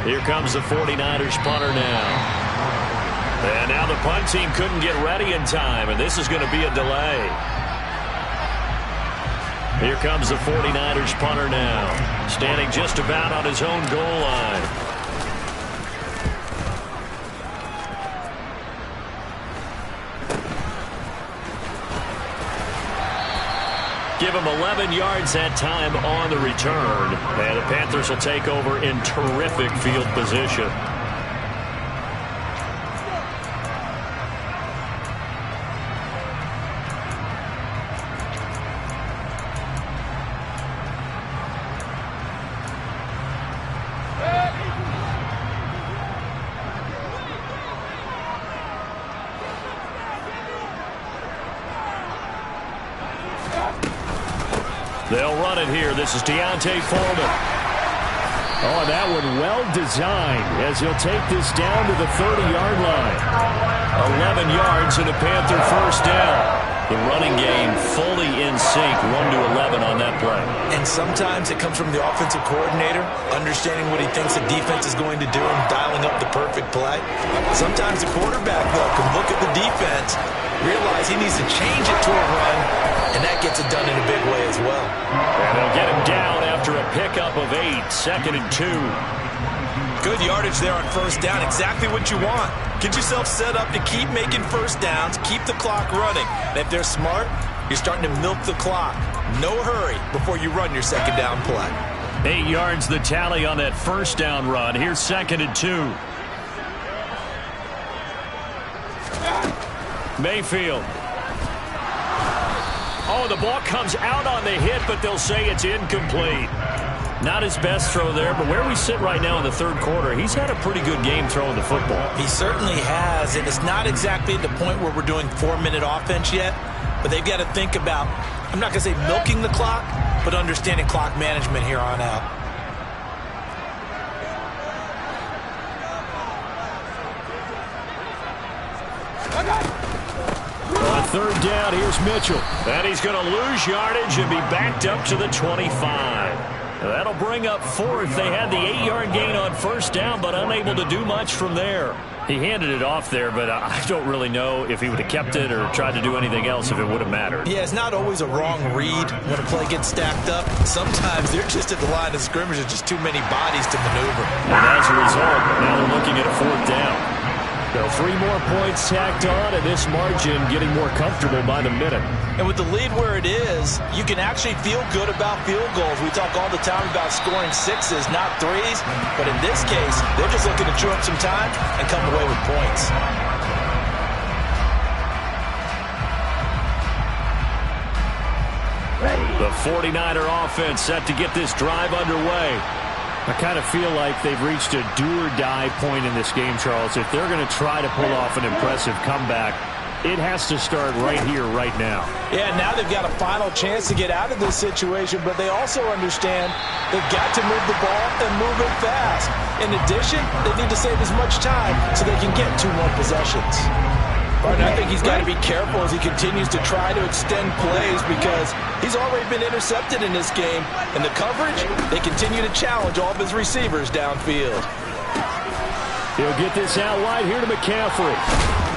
Here comes the 49ers punter now. And now the punt team couldn't get ready in time, and this is going to be a delay. Here comes the 49ers punter now, standing just about on his own goal line. Give him 11 yards that time on the return. And the Panthers will take over in terrific field position. They'll run it here. This is Deontay Foreman. Oh, and that one well designed as he'll take this down to the 30-yard line. 11 yards and a Panther first down. The running game fully in sync, 1-11 on that play. And sometimes it comes from the offensive coordinator, understanding what he thinks the defense is going to do and dialing up the perfect play. Sometimes the quarterback, though, can look at the defense, realize he needs to change it to a run, and that gets it done in a big way as well. And they'll get him down after a pickup of 8, 2nd and 2. Good yardage there on first down, exactly what you want. Get yourself set up to keep making first downs, keep the clock running. And if they're smart, you're starting to milk the clock. No hurry before you run your second down play. 8 yards the tally on that first down run. Here's 2nd and 2. Mayfield. Oh, the ball comes out on the hit, but they'll say it's incomplete. Not his best throw there, but where we sit right now in the third quarter, he's had a pretty good game throwing the football. He certainly has, and it's not exactly at the point where we're doing 4-minute offense yet, but they've got to think about, I'm not going to say milking the clock, but understanding clock management here on out. On third down, here's Mitchell. And he's going to lose yardage and be backed up to the 25. That'll bring up 4th. They had the 8-yard gain on first down, but unable to do much from there. He handed it off there, but I don't really know if he would have kept it or tried to do anything else if it would have mattered. Yeah, it's not always a wrong read when a play gets stacked up. Sometimes they're just at the line of scrimmage. There's just too many bodies to maneuver. And as a result, now they're looking at a 4th down. So 3 more points tacked on, and this margin getting more comfortable by the minute. And with the lead where it is, you can actually feel good about field goals. We talk all the time about scoring 6s, not 3s. But in this case, they're just looking to chew up some time and come away with points. The 49er offense set to get this drive underway. I kind of feel like they've reached a do-or-die point in this game, Charles. If they're going to try to pull off an impressive comeback, it has to start right here, right now. Yeah, now they've got a final chance to get out of this situation, but they also understand they've got to move the ball and move it fast. In addition, they need to save as much time so they can get 2 more possessions. And I think he's got to be careful as he continues to try to extend plays because he's already been intercepted in this game. And the coverage, they continue to challenge all of his receivers downfield. He'll get this out wide here to McCaffrey.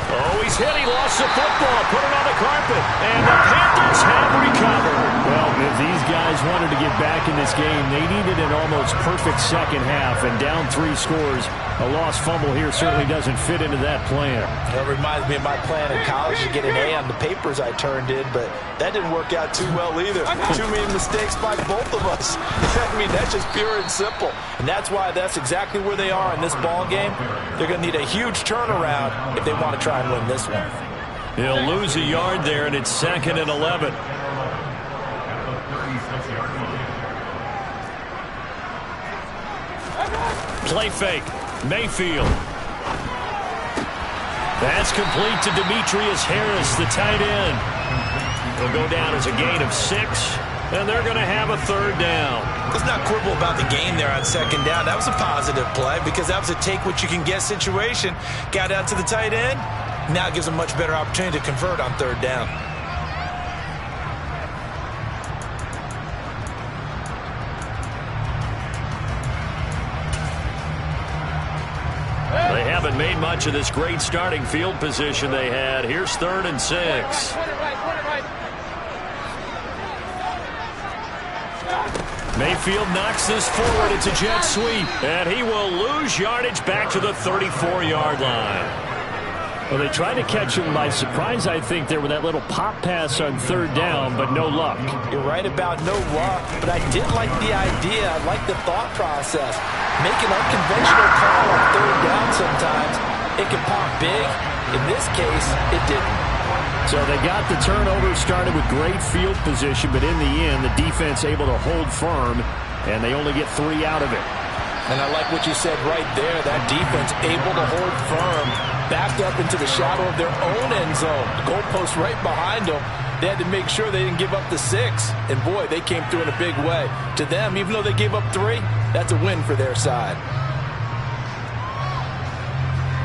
Oh, he's hit. He lost the football. Put it on the carpet. And the Panthers have recovered. Well, if these guys wanted to get back in this game, they needed an almost perfect second half. And down 3 scores, a lost fumble here certainly doesn't fit into that plan. That reminds me of my plan in college to get an A on the papers I turned in, but that didn't work out too well either. Too many mistakes by both of us. I mean, that's just pure and simple. And that's why that's exactly where they are in this ball game. They're going to need a huge turnaround if they want to try and win this one. He'll lose a yard there, and it's 2nd and 11. Play fake. Mayfield. That's complete to Demetrius Harris, the tight end. He'll go down as a gain of 6, and they're going to have a 3rd down. Let's not quibble about the gain there on 2nd down. That was a positive play because that was a take-what-you-can-get situation. Got out to the tight end. Now it gives a much better opportunity to convert on 3rd down. They haven't made much of this great starting field position they had. Here's 3rd and 6. Mayfield knocks this forward. It's a jet sweep. And he will lose yardage back to the 34-yard line. Well, they tried to catch him by surprise, I think, there with that little pop pass on 3rd down, but no luck. You're right about no luck, but I did like the idea. I like the thought process. Make an unconventional call on 3rd down sometimes. It can pop big. In this case, it didn't. So they got the turnover started with great field position, but in the end, the defense able to hold firm, and they only get 3 out of it. And I like what you said right there. That defense able to hold firm, backed up into the shadow of their own end zone. The goalpost right behind them. They had to make sure they didn't give up the 6. And, boy, they came through in a big way. To them, even though they gave up 3, that's a win for their side.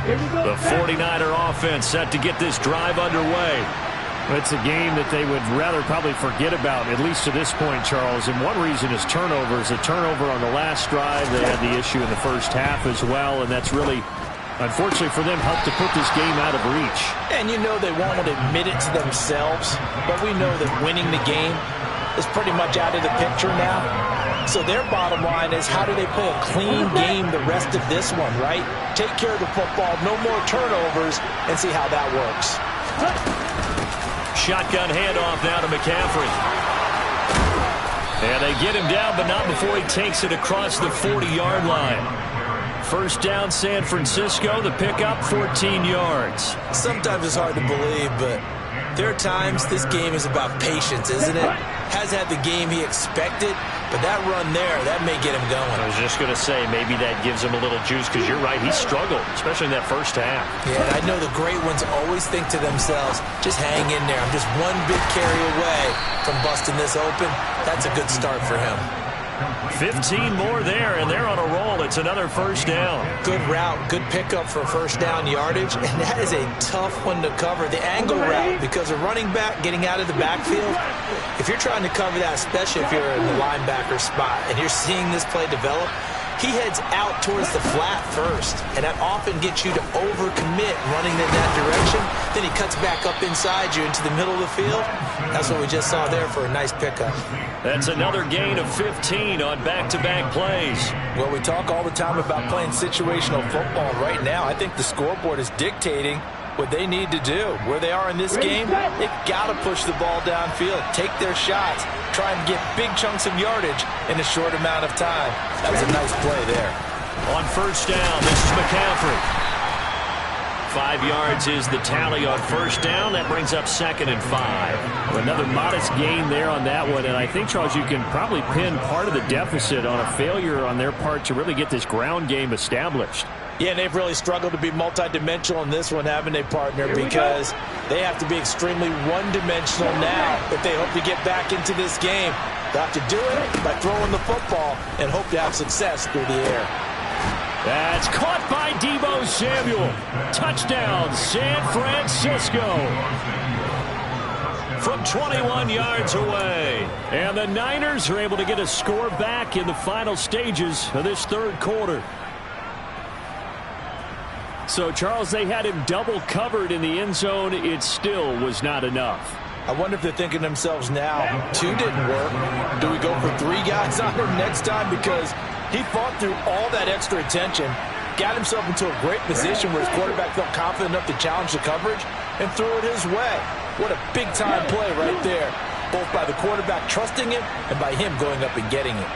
The 49er offense set to get this drive underway. It's a game that they would rather probably forget about, at least to this point, Charles. And one reason is turnovers. A turnover on the last drive. They had the issue in the first half as well, and that's really, unfortunately for them, helped to put this game out of reach. And you know they won't admit it to themselves, but we know that winning the game is pretty much out of the picture now. So their bottom line is, how do they play a clean game the rest of this one, right? Take care of the football, no more turnovers, and see how that works. Shotgun handoff now to McCaffrey. And they get him down, but not before he takes it across the 40-yard line. First down, San Francisco. The pickup, 14 yards. Sometimes it's hard to believe, but there are times this game is about patience, isn't it? Has had the game he expected, but that run there, that may get him going. I was just going to say, maybe that gives him a little juice, because you're right, he struggled, especially in that first half. Yeah, and I know the great ones always think to themselves, just hang in there. I'm just one big carry away from busting this open. That's a good start for him. 15 more there, and they're on a roll. It's another first down. Good route, good pickup for first down yardage, and that is a tough one to cover. The angle route, because a running back getting out of the backfield, if you're trying to cover that, especially if you're in the linebacker spot, and you're seeing this play develop, he heads out towards the flat first, and that often gets you to overcommit running in that direction. Then he cuts back up inside you into the middle of the field. That's what we just saw there for a nice pickup. That's another gain of 15 on back-to-back plays. Well, we talk all the time about playing situational football. Right now, I think the scoreboard is dictating what they need to do. Where they are in this game, they've got to push the ball downfield, take their shots, try and get big chunks of yardage in a short amount of time. That was a nice play there. On first down, this is McCaffrey. 5 yards is the tally on first down. That brings up 2nd and 5. Another modest gain there on that one, and I think, Charles, you can probably pin part of the deficit on a failure on their part to really get this ground game established. Yeah, and they've really struggled to be multidimensional in this one, haven't they, partner? Because they have to be extremely one-dimensional now if they hope to get back into this game. They have to do it by throwing the football and hope to have success through the air. That's caught by Deebo Samuel. Touchdown, San Francisco. From 21 yards away. And the Niners are able to get a score back in the final stages of this third quarter. So, Charles, they had him double covered in the end zone. It still was not enough. I wonder if they're thinking to themselves now, 2 didn't work. Do we go for 3 guys on him next time? Because he fought through all that extra attention, got himself into a great position where his quarterback felt confident enough to challenge the coverage and threw it his way. What a big-time play right there, both by the quarterback trusting him and by him going up and getting it.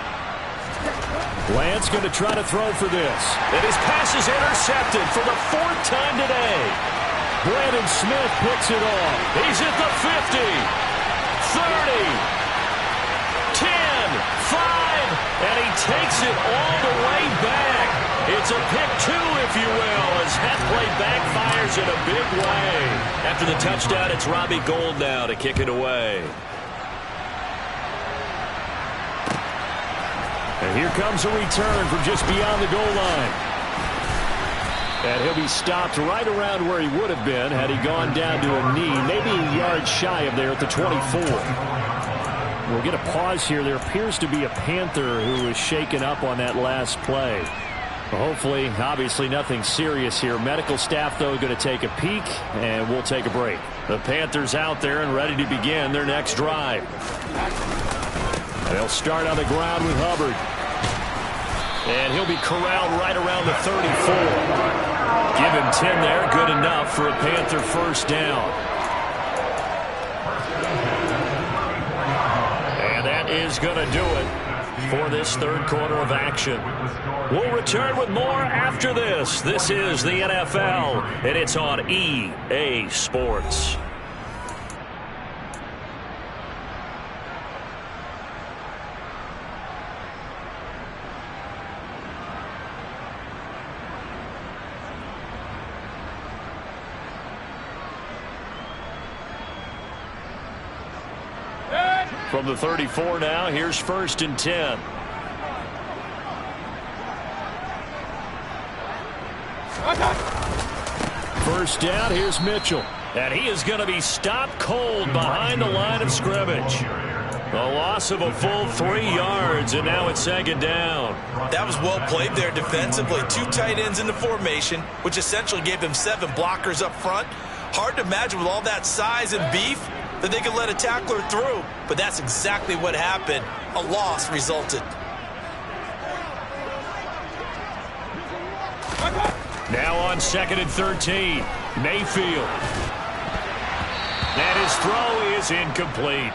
Lance going to try to throw for this. And his pass is intercepted for the 4th time today. Brandon Smith picks it off. He's at the 50, 30, 10, 5, and he takes it all the way back. It's a pick 2, if you will, as that play backfires in a big way. After the touchdown, it's Robbie Gould now to kick it away. And here comes a return from just beyond the goal line. And he'll be stopped right around where he would have been had he gone down to a knee, maybe a yard shy of there at the 24. We'll get a pause here. There appears to be a Panther who was shaken up on that last play. Well, hopefully, obviously nothing serious here. Medical staff, though, going to take a peek, and we'll take a break. The Panthers out there and ready to begin their next drive. They'll start on the ground with Hubbard. And he'll be corralled right around the 34. Give him 10 there. Good enough for a Panther first down. And that is going to do it for this third quarter of action. We'll return with more after this. This is the NFL, and it's on EA Sports. From the 34 now, here's 1st and 10. First down, here's Mitchell. And he is going to be stopped cold behind the line of scrimmage. A loss of a full 3 yards, and now it's 2nd down. That was well played there defensively. 2 tight ends in the formation, which essentially gave them 7 blockers up front. Hard to imagine with all that size and beef that they could let a tackler through, but that's exactly what happened. A loss resulted. Now on 2nd and 13, Mayfield. And his throw is incomplete.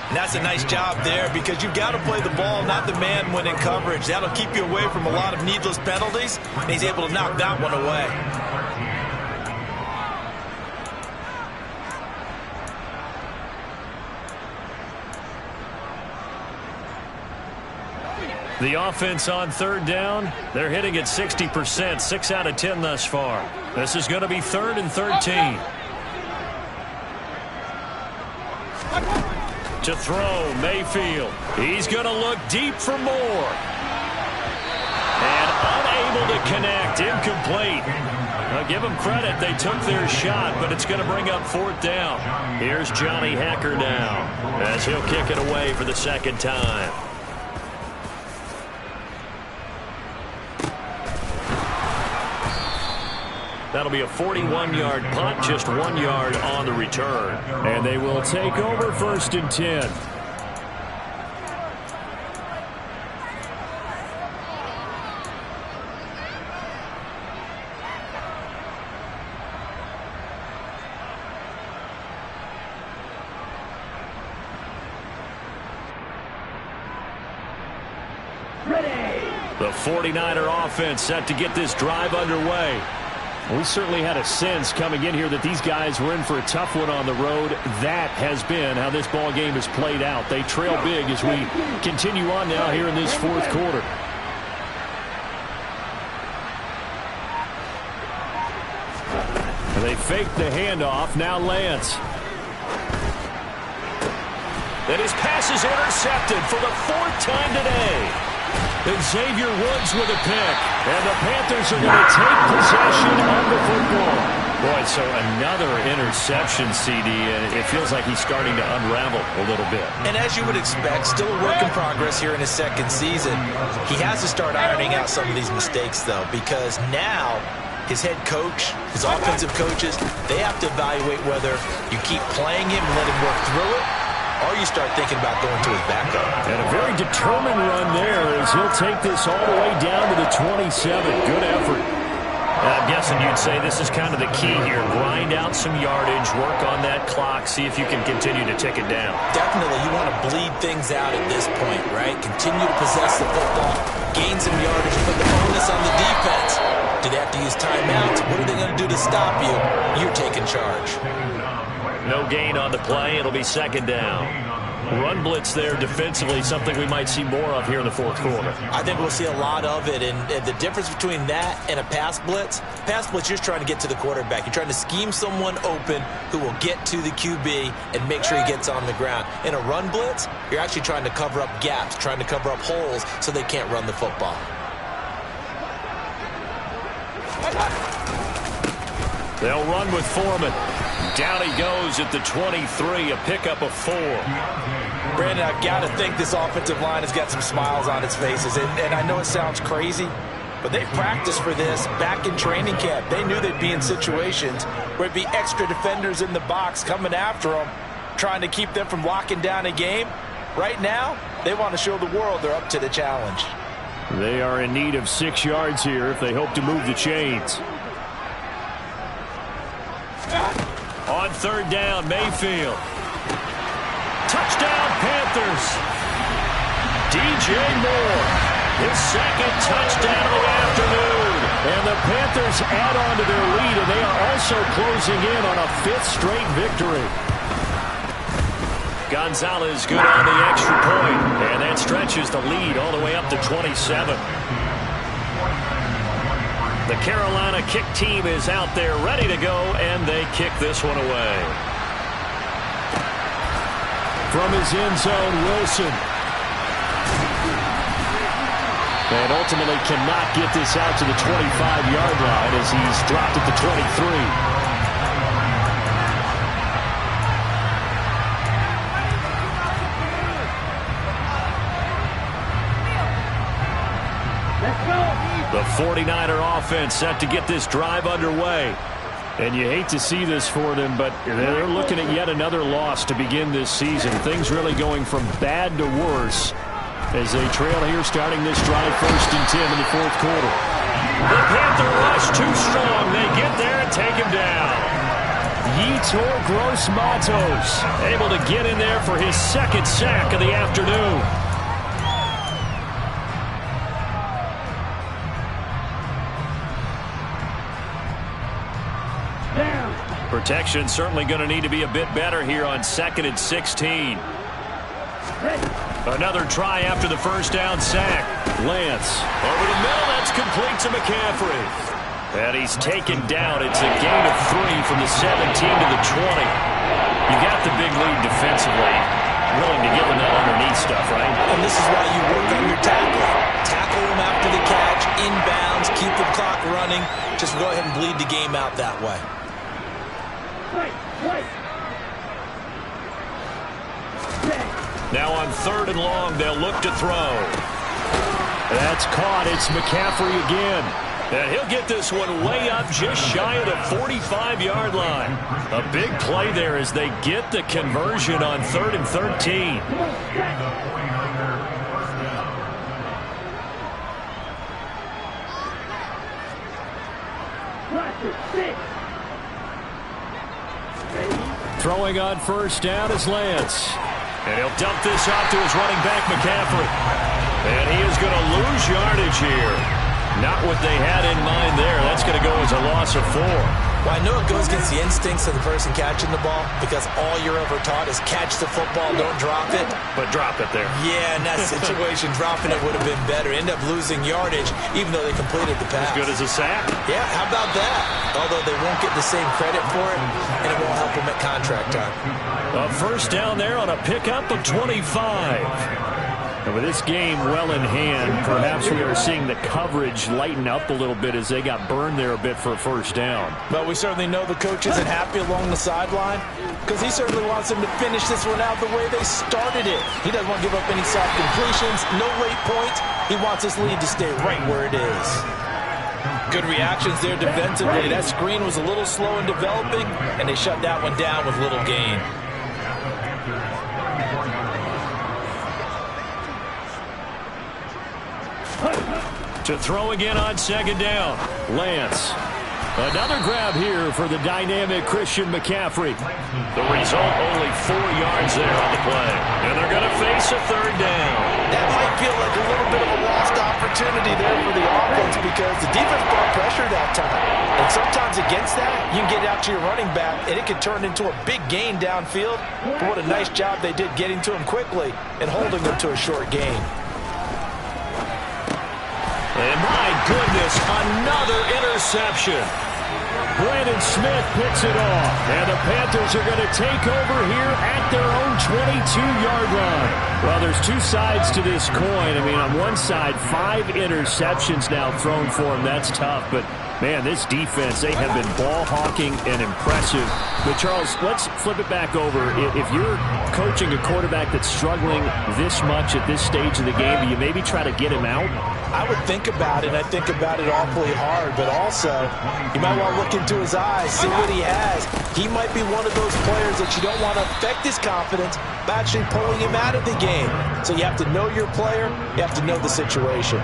And that's a nice job there because you've got to play the ball, not the man when in coverage. That'll keep you away from a lot of needless penalties, and he's able to knock that one away. The offense on 3rd down, they're hitting at 60%, 6 out of 10 thus far. This is going to be 3rd and 13. To throw, Mayfield. He's going to look deep for more. And unable to connect, incomplete. I'll give them credit, they took their shot, but it's going to bring up 4th down. Here's Johnny Hacker now, as he'll kick it away for the 2nd time. That'll be a 41-yard punt, just 1 yard on the return. And they will take over 1st and 10. The 49er offense set to get this drive underway. We certainly had a sense coming in here that these guys were in for a tough one on the road. That has been how this ball game has played out. They trail big as we continue on now here in this 4th quarter. They fake the handoff. Now Lance. And his pass is intercepted for the 4th time today. And Xavier Woods with a pick. And the Panthers are going to take possession of the football. Boy, so another interception, CD, and it feels like he's starting to unravel a little bit. And as you would expect, still a work in progress here in his 2nd season. He has to start ironing out some of these mistakes, though, because now his head coach, his offensive coaches, they have to evaluate whether you keep playing him and let him work through it, or you start thinking about going to his backup. And a very determined run there as he'll take this all the way down to the 27. Good effort. I'm guessing you'd say this is kind of the key here. Grind out some yardage, work on that clock, see if you can continue to tick it down. Definitely, you want to bleed things out at this point, right? Continue to possess the football, gain some yardage, put the onus on the defense. Do they have to use timeouts? What are they going to do to stop you? You're taking charge. No gain on the play. It'll be 2nd down. Run blitz there defensively, something we might see more of here in the 4th quarter. I think we'll see a lot of it, and the difference between that and a pass blitz, you're just trying to get to the quarterback. You're trying to scheme someone open who will get to the QB and make sure he gets on the ground. In a run blitz, you're actually trying to cover up gaps, trying to cover up holes so they can't run the football. They'll run with Foreman. Down he goes at the 23, a pickup of 4. Brandon, I've got to think this offensive line has got some smiles on its faces. And I know it sounds crazy, but they practiced for this back in training camp. They knew they'd be in situations where it'd be extra defenders in the box coming after them, trying to keep them from locking down a game. Right now, they want to show the world they're up to the challenge. They are in need of 6 yards here if they hope to move the chains. On 3rd down, Mayfield. Touchdown, Panthers. DJ Moore, his 2nd touchdown of the afternoon. And the Panthers add on to their lead, and they are also closing in on a 5th straight victory. Gonzalez good on the extra point, and that stretches the lead all the way up to 27. The Carolina kick team is out there ready to go, and they kick this one away. from his end zone, Wilson. And ultimately cannot get this out to the 25-yard line as he's dropped at the 23. The 49er offense set to get this drive underway. And you hate to see this for them, but they're looking at yet another loss to begin this season. Things really going from bad to worse as they trail here starting this drive 1st and 10 in the 4th quarter. The Panther rush too strong. They get there and take him down. Yetur Gross-Matos able to get in there for his 2nd sack of the afternoon. Protection certainly going to need to be a bit better here on 2nd and 16. Another try after the 1st down sack. Lance over the middle. That's complete to McCaffrey. And he's taken down. It's a gain of 3 from the 17 to the 20. You got the big lead defensively. Willing to give him that underneath stuff, right? And this is why you work on your tackling. Tackle him after the catch, inbounds, keep the clock running. Just go ahead and bleed the game out that way. Now on 3rd and long, they'll look to throw. That's caught. It's McCaffrey again. And he'll get this one way up just shy of the 45-yard line. A big play there as they get the conversion on 3rd and 13. Throwing on 1st down is Lance. And he'll dump this off to his running back, McCaffrey. And he is going to lose yardage here. Not what they had in mind there. That's going to go as a loss of 4. Well, I know it goes against the instincts of the person catching the ball because all you're ever taught is catch the football, don't drop it. But drop it there. Yeah, in that situation, dropping it would have been better. End up losing yardage even though they completed the pass. As good as a sack. Yeah, how about that? Although they won't get the same credit for it, and it won't help them at contract time. A 1st down there on a pickup of 25. And with this game well in hand, perhaps we are seeing the coverage lighten up a little bit as they got burned there a bit for a 1st down. But we certainly know the coach isn't happy along the sideline because he certainly wants them to finish this one out the way they started it. He doesn't want to give up any soft completions, no late points. He wants this lead to stay right where it is. Good reactions there defensively. That screen was a little slow in developing, and they shut that one down with little gain. To throw again on 2nd down. Lance. Another grab here for the dynamic Christian McCaffrey. The result, only 4 yards there on the play. And they're going to face a 3rd down. That might feel like a little bit of a lost opportunity there for the offense because the defense brought pressure that time. And sometimes against that, you can get out to your running back, and it can turn into a big gain downfield. But what a nice job they did getting to him quickly and holding him to a short gain. And my goodness, another interception. Brandon Smith picks it off. And the Panthers are going to take over here at their own 22-yard line. Well, there's 2 sides to this coin. I mean, on one side, 5 interceptions now thrown for them. That's tough. But, man, this defense, they have been ball hawking and impressive. But, Charles, let's flip it back over. If you're coaching a quarterback that's struggling this much at this stage of the game, do you maybe try to get him out? I would think about it, and I think about it awfully hard, but also you might want to look into his eyes, see what he has. He might be one of those players that you don't want to affect his confidence by actually pulling him out of the game. So you have to know your player, you have to know the situation.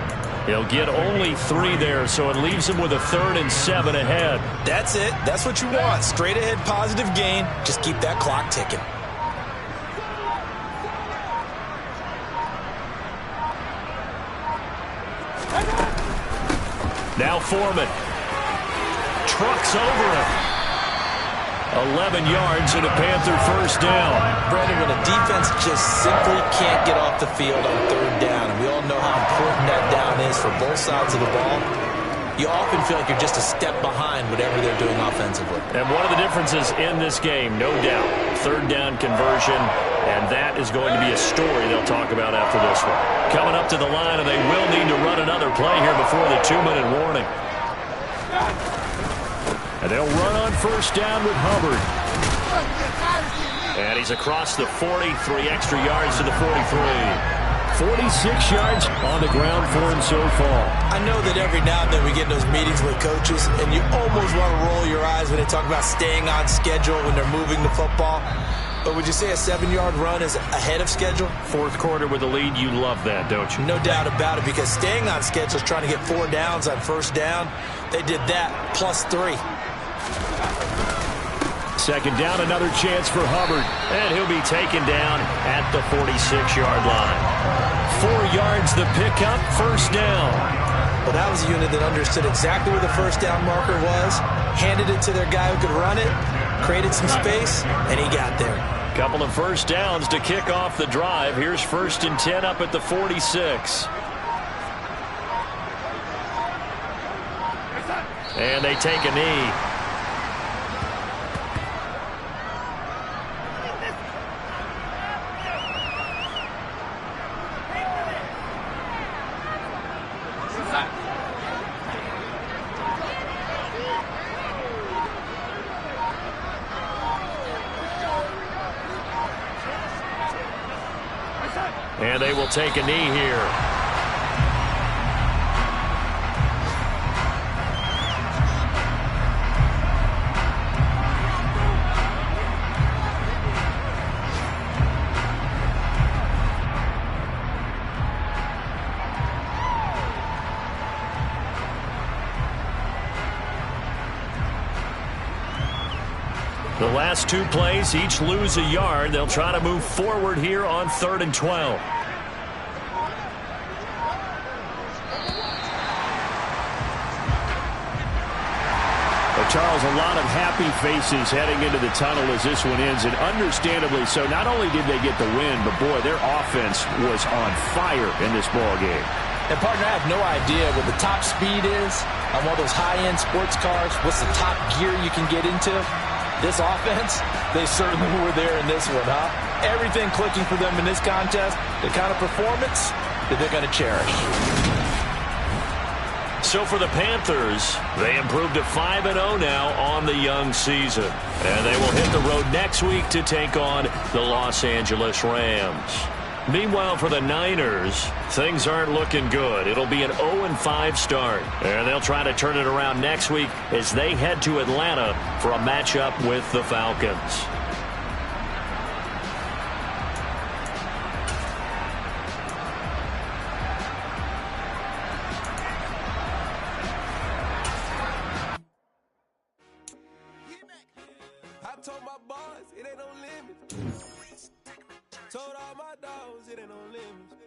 He'll get only 3 there, so it leaves him with a 3rd and 7 ahead. That's it. That's what you want. Straight ahead positive gain. Just keep that clock ticking. Now Foreman. Trucks over him. 11 yards and a Panther 1st down. Brandon, when a defense just simply can't get off the field on 3rd down, and we all know how important that down is for both sides of the ball, you often feel like you're just a step behind whatever they're doing offensively. And one of the differences in this game, no doubt, third down conversion, and that is going to be a story they'll talk about after this one. Coming up to the line, and they will need to run another play here before the 2-minute warning. And they'll run on first down with Hubbard. And he's across the 40, 3 extra yards to the 43. 46 yards on the ground for him so far. I know that every now and then we get in those meetings with coaches, and you almost want to roll your eyes when they talk about staying on schedule when they're moving the football. But would you say a 7-yard run is ahead of schedule? Fourth quarter with a lead, you love that, don't you? No doubt about it, because staying on schedule is trying to get 4 downs on first down. They did that, plus 3. Second down, another chance for Hubbard. And he'll be taken down at the 46-yard line. 4 yards the pickup, first down. Well, that was a unit that understood exactly where the first down marker was, handed it to their guy who could run it, created some space, and he got there. Couple of first downs to kick off the drive. Here's 1st and 10 up at the 46. And they take a knee. And they will take a knee here. The last 2 plays, each lose a yard. They'll try to move forward here on 3rd and 12. Charles, a lot of happy faces heading into the tunnel as this one ends, and understandably so. Not only did they get the win, but boy, their offense was on fire in this ball game. And partner, I have no idea what the top speed is on one of those high-end sports cars. What's the top gear you can get into? This offense, they certainly were there in this one, huh? Everything clicking for them in this contest, the kind of performance that they're going to cherish. So for the Panthers, they improved to 5-0 now on the young season. And they will hit the road next week to take on the Los Angeles Rams. Meanwhile, for the Niners, things aren't looking good. It'll be an 0-5 start. And they'll try to turn it around next week as they head to Atlanta for a matchup with the Falcons. Told my boss, it ain't no limit. Told all my dogs, it ain't no limits.